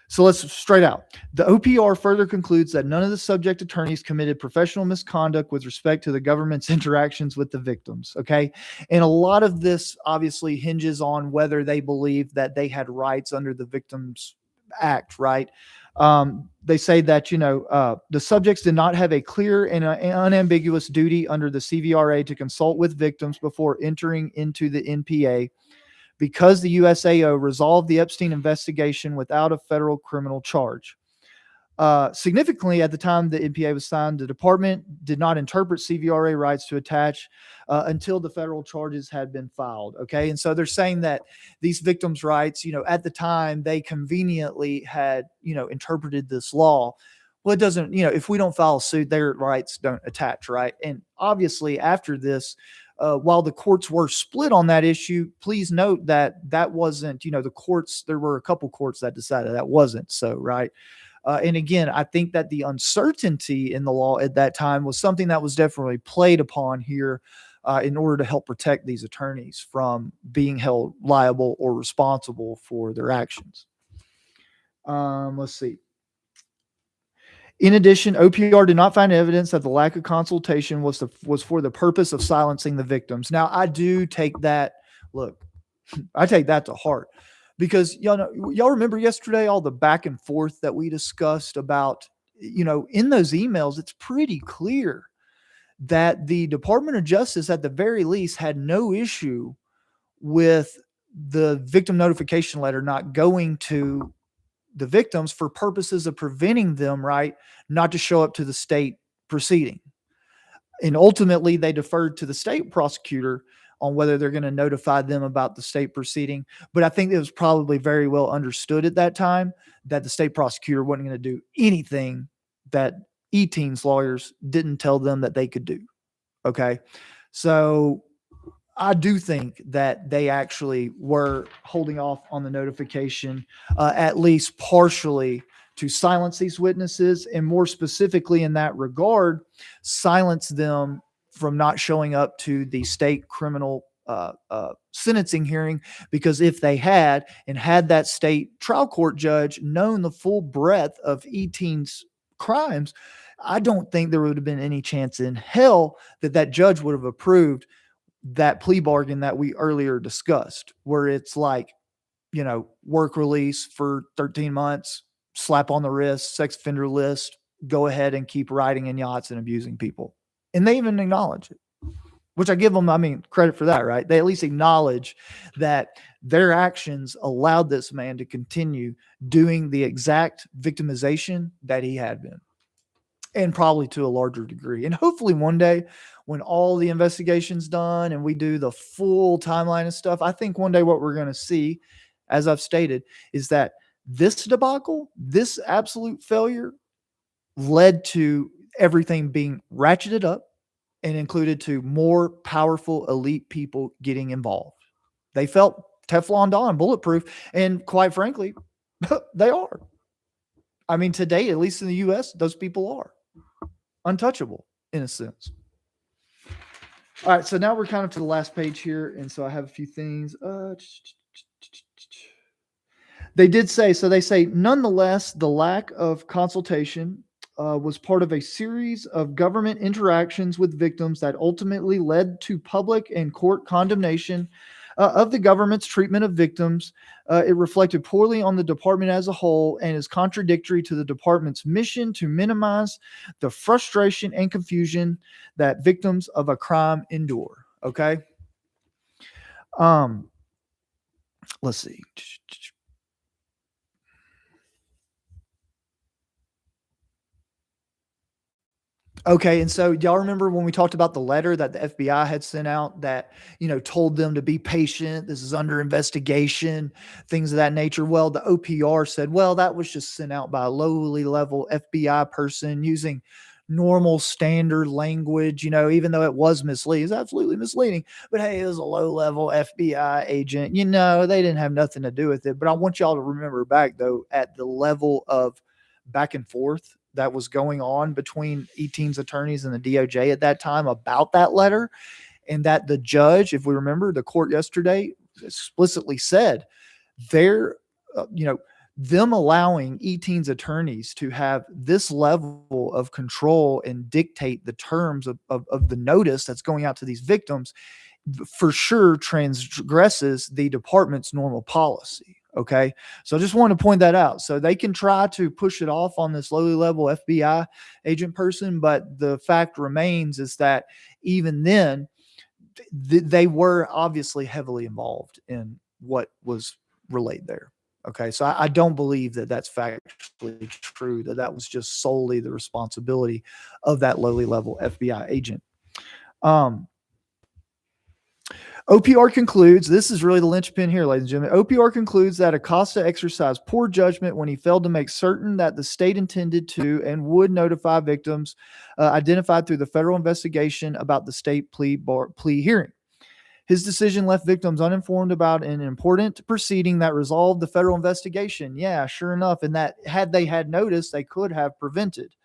So let's straight out. The OPR further concludes that none of the subject attorneys committed professional misconduct with respect to the government's interactions with the victims. Okay. And a lot of this obviously hinges on whether they believe that they had rights under the Victims Act, right? They say that, the subjects did not have a clear and unambiguous duty under the CVRA to consult with victims before entering into the NPA because the USAO resolved the Epstein investigation without a federal criminal charge. Significantly, at the time the NPA was signed, the department did not interpret CVRA rights to attach until the federal charges had been filed. Okay. And so they're saying that these victims' rights, at the time they conveniently had, interpreted this law. Well, it doesn't, if we don't file a suit, their rights don't attach. Right. And obviously, after this, while the courts were split on that issue, please note that that wasn't, the courts, there were a couple courts that decided that wasn't so, right? And again, I think that the uncertainty in the law at that time was something that was definitely played upon here in order to help protect these attorneys from being held liable or responsible for their actions. Let's see. In addition, OPR did not find evidence that the lack of consultation was for the purpose of silencing the victims. Now, I do take that. Look, I take that to heart because y'all remember yesterday all the back and forth that we discussed about, in those emails. It's pretty clear that the Department of Justice, at the very least, had no issue with the victim notification letter not going to the victims for purposes of preventing them, right, not to show up to the state proceeding. And ultimately, they deferred to the state prosecutor on whether they're going to notify them about the state proceeding. But I think it was probably very well understood at that time that the state prosecutor wasn't going to do anything that E-Teens lawyers didn't tell them that they could do. Okay. So I do think that they actually were holding off on the notification, at least partially, to silence these witnesses, and more specifically in that regard, silence them from not showing up to the state criminal sentencing hearing, because if they had that state trial court judge known the full breadth of E-Teen's crimes, I don't think there would have been any chance in hell that judge would have approved that plea bargain that we earlier discussed, where it's like, work release for 13 months, slap on the wrist, sex offender list, go ahead and keep riding in yachts and abusing people. And they even acknowledge it, which I give them, credit for that, right? They at least acknowledge that their actions allowed this man to continue doing the exact victimization that he had been, and probably to a larger degree. And hopefully one day when all the investigation's done and we do the full timeline of stuff, I think one day what we're going to see, as I've stated, is that this debacle, this absolute failure, led to everything being ratcheted up and included to more powerful elite people getting involved. They felt Teflon Don, bulletproof, and quite frankly, they are. Today, at least in the US, those people are untouchable in a sense. All right, so now we're kind of to the last page here, and so I have a few things. They did say, so they say, nonetheless, the lack of consultation was part of a series of government interactions with victims that ultimately led to public and court condemnation of the government's treatment of victims. It reflected poorly on the department as a whole and is contradictory to the department's mission to minimize the frustration and confusion that victims of a crime endure. Okay. Let's see. Okay, and so y'all remember when we talked about the letter that the FBI had sent out that, told them to be patient, this is under investigation, things of that nature? Well, the OPR said, well, that was just sent out by a lowly level FBI person using normal standard language, even though it was misleading. It's absolutely misleading. But hey, it was a low level FBI agent. They didn't have nothing to do with it. But I want y'all to remember back, though, at the level of back and forth that was going on between E-Teen's attorneys and the DOJ at that time about that letter. and that the judge, if we remember, the court yesterday explicitly said they're, them allowing E-Teen's attorneys to have this level of control and dictate the terms of the notice that's going out to these victims for sure transgresses the department's normal policy. Okay. So I just want to point that out. So they can try to push it off on this lowly level FBI agent person, but the fact remains is that even then, they were obviously heavily involved in what was relayed there. Okay. So I don't believe that that's factually true, that was just solely the responsibility of that lowly level FBI agent. OPR concludes, this is really the linchpin here, ladies and gentlemen. OPR concludes that Acosta exercised poor judgment when he failed to make certain that the state intended to and would notify victims identified through the federal investigation about the state plea hearing. His decision left victims uninformed about an important proceeding that resolved the federal investigation. Yeah, sure enough. And that had they had noticed, they could have prevented.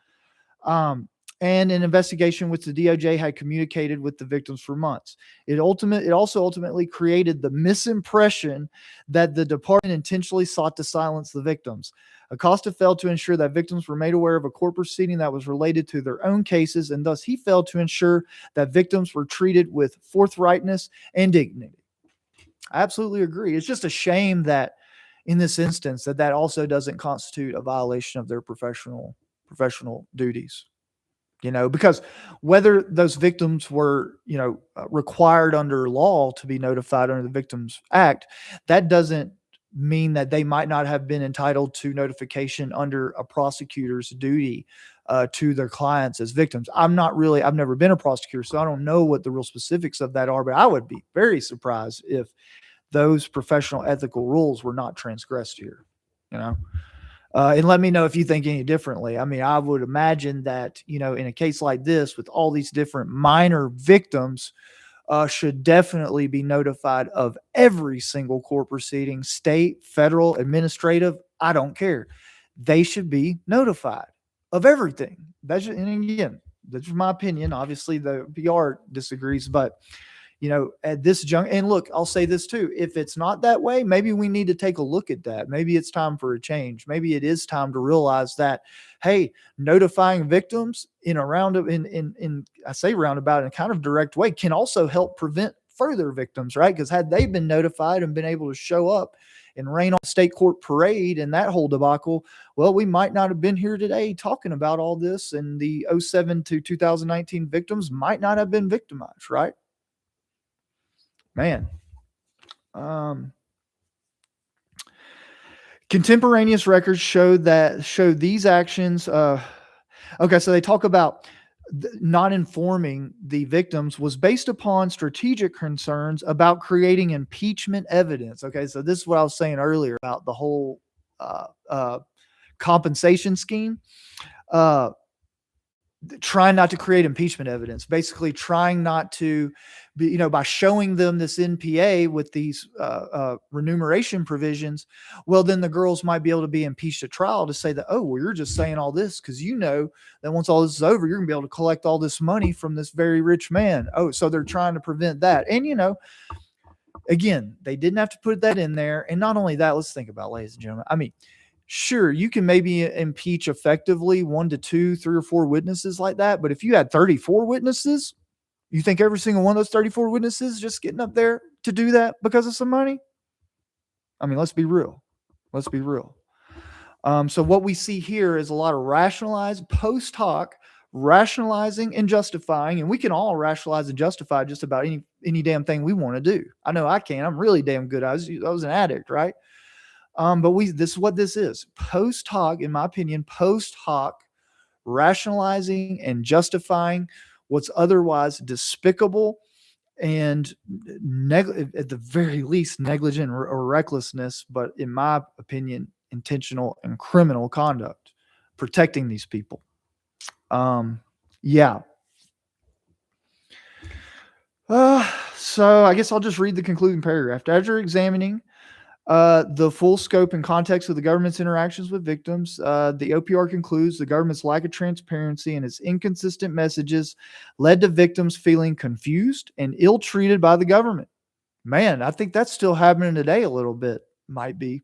And an investigation which the DOJ had communicated with the victims for months. It also ultimately created the misimpression that the department intentionally sought to silence the victims. Acosta failed to ensure that victims were made aware of a court proceeding that was related to their own cases, and thus he failed to ensure that victims were treated with forthrightness and dignity. I absolutely agree. It's just a shame that in this instance that also doesn't constitute a violation of their professional duties. Because whether those victims were, required under law to be notified under the Victims Act, that doesn't mean that they might not have been entitled to notification under a prosecutor's duty to their clients as victims. I've never been a prosecutor, so I don't know what the real specifics of that are, but I would be very surprised if those professional ethical rules were not transgressed here, and let me know if you think any differently. I mean, I would imagine that, in a case like this with all these different minor victims, should definitely be notified of every single court proceeding, state, federal, administrative. I don't care. They should be notified of everything. And again, that's my opinion. Obviously, the PR disagrees, but at this juncture, and look, I'll say this too. If it's not that way, maybe we need to take a look at that. Maybe it's time for a change. Maybe it is time to realize that, hey, notifying victims in a roundabout, I say roundabout in a kind of direct way, can also help prevent further victims, right? Because had they been notified and been able to show up and rain on the state court parade and that whole debacle, well, we might not have been here today talking about all this, and the 2007 to 2019 victims might not have been victimized, right? Man. Contemporaneous records show these actions. Okay, so they talk about not informing the victims was based upon strategic concerns about creating impeachment evidence. Okay, so this is what I was saying earlier about the whole compensation scheme. Trying not to create impeachment evidence, basically trying not to be, by showing them this NPA with these remuneration provisions, well, then the girls might be able to be impeached at trial to say that, oh, well, you're just saying all this because that once all this is over, you're gonna be able to collect all this money from this very rich man. Oh, so they're trying to prevent that. And, again, they didn't have to put that in there. And not only that, let's think about, ladies and gentlemen, I mean, sure, you can maybe impeach effectively 1 to 2, 3 or 4 witnesses like that. But if you had 34 witnesses, you think every single one of those 34 witnesses just getting up there to do that because of some money? I mean, let's be real. So what we see here is a lot of rationalized post hoc rationalizing and justifying, and we can all rationalize and justify just about any damn thing we want to do. I know I can. I'm really damn good. I was an addict, right? But this is what this is. Post hoc, in my opinion, post hoc rationalizing and justifying what's otherwise despicable and at the very least negligent or recklessness, but in my opinion, intentional and criminal conduct, protecting these people. Yeah. So I guess I'll just read the concluding paragraph. After examining The full scope and context of the government's interactions with victims. The OPR concludes the government's lack of transparency and its inconsistent messages led to victims feeling confused and ill-treated by the government. Man, I think that's still happening today a little bit, might be.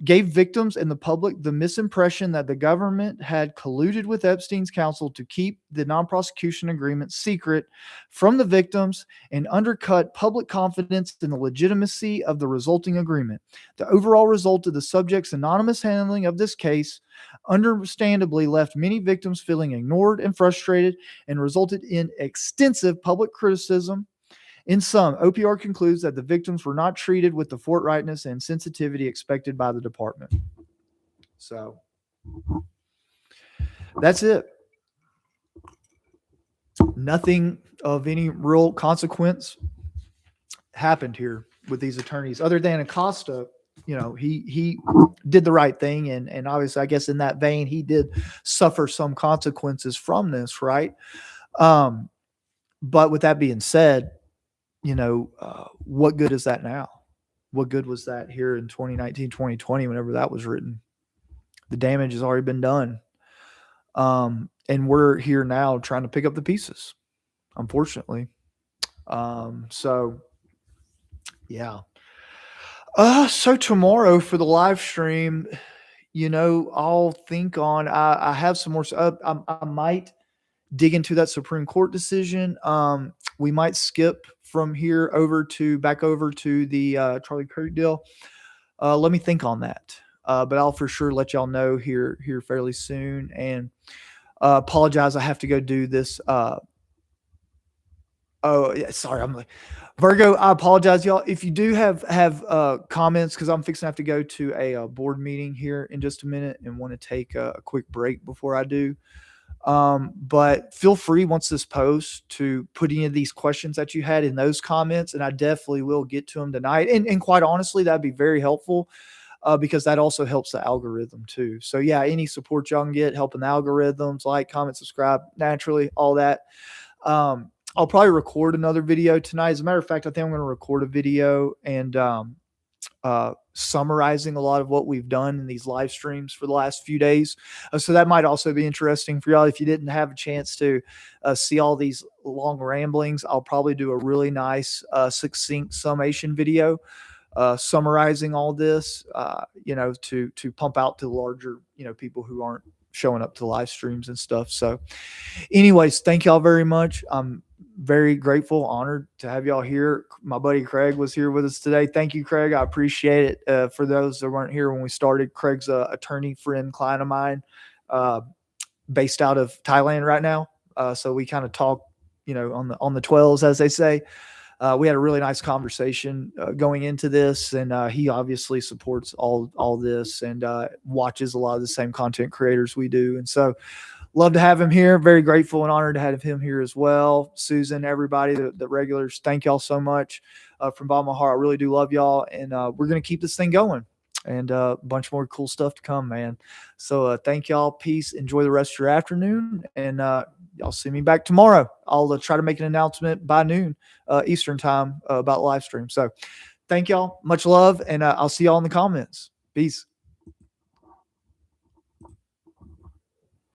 Gave victims and the public the misimpression that the government had colluded with Epstein's counsel to keep the non-prosecution agreement secret from the victims and undercut public confidence in the legitimacy of the resulting agreement. The overall result of the subject's anonymous handling of this case understandably left many victims feeling ignored and frustrated and resulted in extensive public criticism. In sum, OPR concludes that the victims were not treated with the forthrightness and sensitivity expected by the department. So that's it. Nothing of any real consequence happened here with these attorneys other than Acosta. You know, he did the right thing. And obviously, I guess in that vein, he did suffer some consequences from this, right? But with that being said, you know, what good is that now? What good was that here in 2019, 2020, whenever that was written? The damage has already been done. And we're here now trying to pick up the pieces, unfortunately. So, yeah. So tomorrow for the live stream, you know, I'll think on, I have some more, I might dig into that Supreme Court decision. We might skip from here back over to the Charlie Kirk deal. Let me think on that. But I'll for sure let y'all know here fairly soon. And apologize, I have to go do this. Oh, yeah, sorry, I'm like Virgo. I apologize, y'all. If you do have comments, because I'm fixing to have to go to a board meeting here in just a minute and want to take a quick break before I do. But feel free once this post to put any of these questions that you had in those comments, and I definitely will get to them tonight. And quite honestly, that'd be very helpful because that also helps the algorithm too. So yeah, any support y'all can get helping the algorithms, like, comment, subscribe, naturally, all that. I'll probably record another video tonight. As a matter of fact, I think I'm going to record a video and summarizing a lot of what we've done in these live streams for the last few days. So that might also be interesting for y'all. If you didn't have a chance to see all these long ramblings, I'll probably do a really nice succinct summation video summarizing all this, you know, to pump out to larger, you know, people who aren't showing up to live streams and stuff. So anyways, thank y'all very much. I'm very grateful, honored to have y'all here. My buddy Craig was here with us today. Thank you, Craig. I appreciate it. For those that weren't here when we started, Craig's a attorney friend, client of mine, based out of Thailand right now. So we kind of talk, you know, on the 12s, as they say. We had a really nice conversation going into this, and he obviously supports all this and watches a lot of the same content creators we do. And so love to have him here. Very grateful and honored to have him here as well. Susan, everybody, the regulars, thank y'all so much. From bottom of my heart, I really do love y'all. And we're going to keep this thing going. And a bunch more cool stuff to come, man. So thank y'all. Peace. Enjoy the rest of your afternoon. And y'all see me back tomorrow. I'll try to make an announcement by noon Eastern time about live stream. So thank y'all. Much love. And I'll see y'all in the comments. Peace.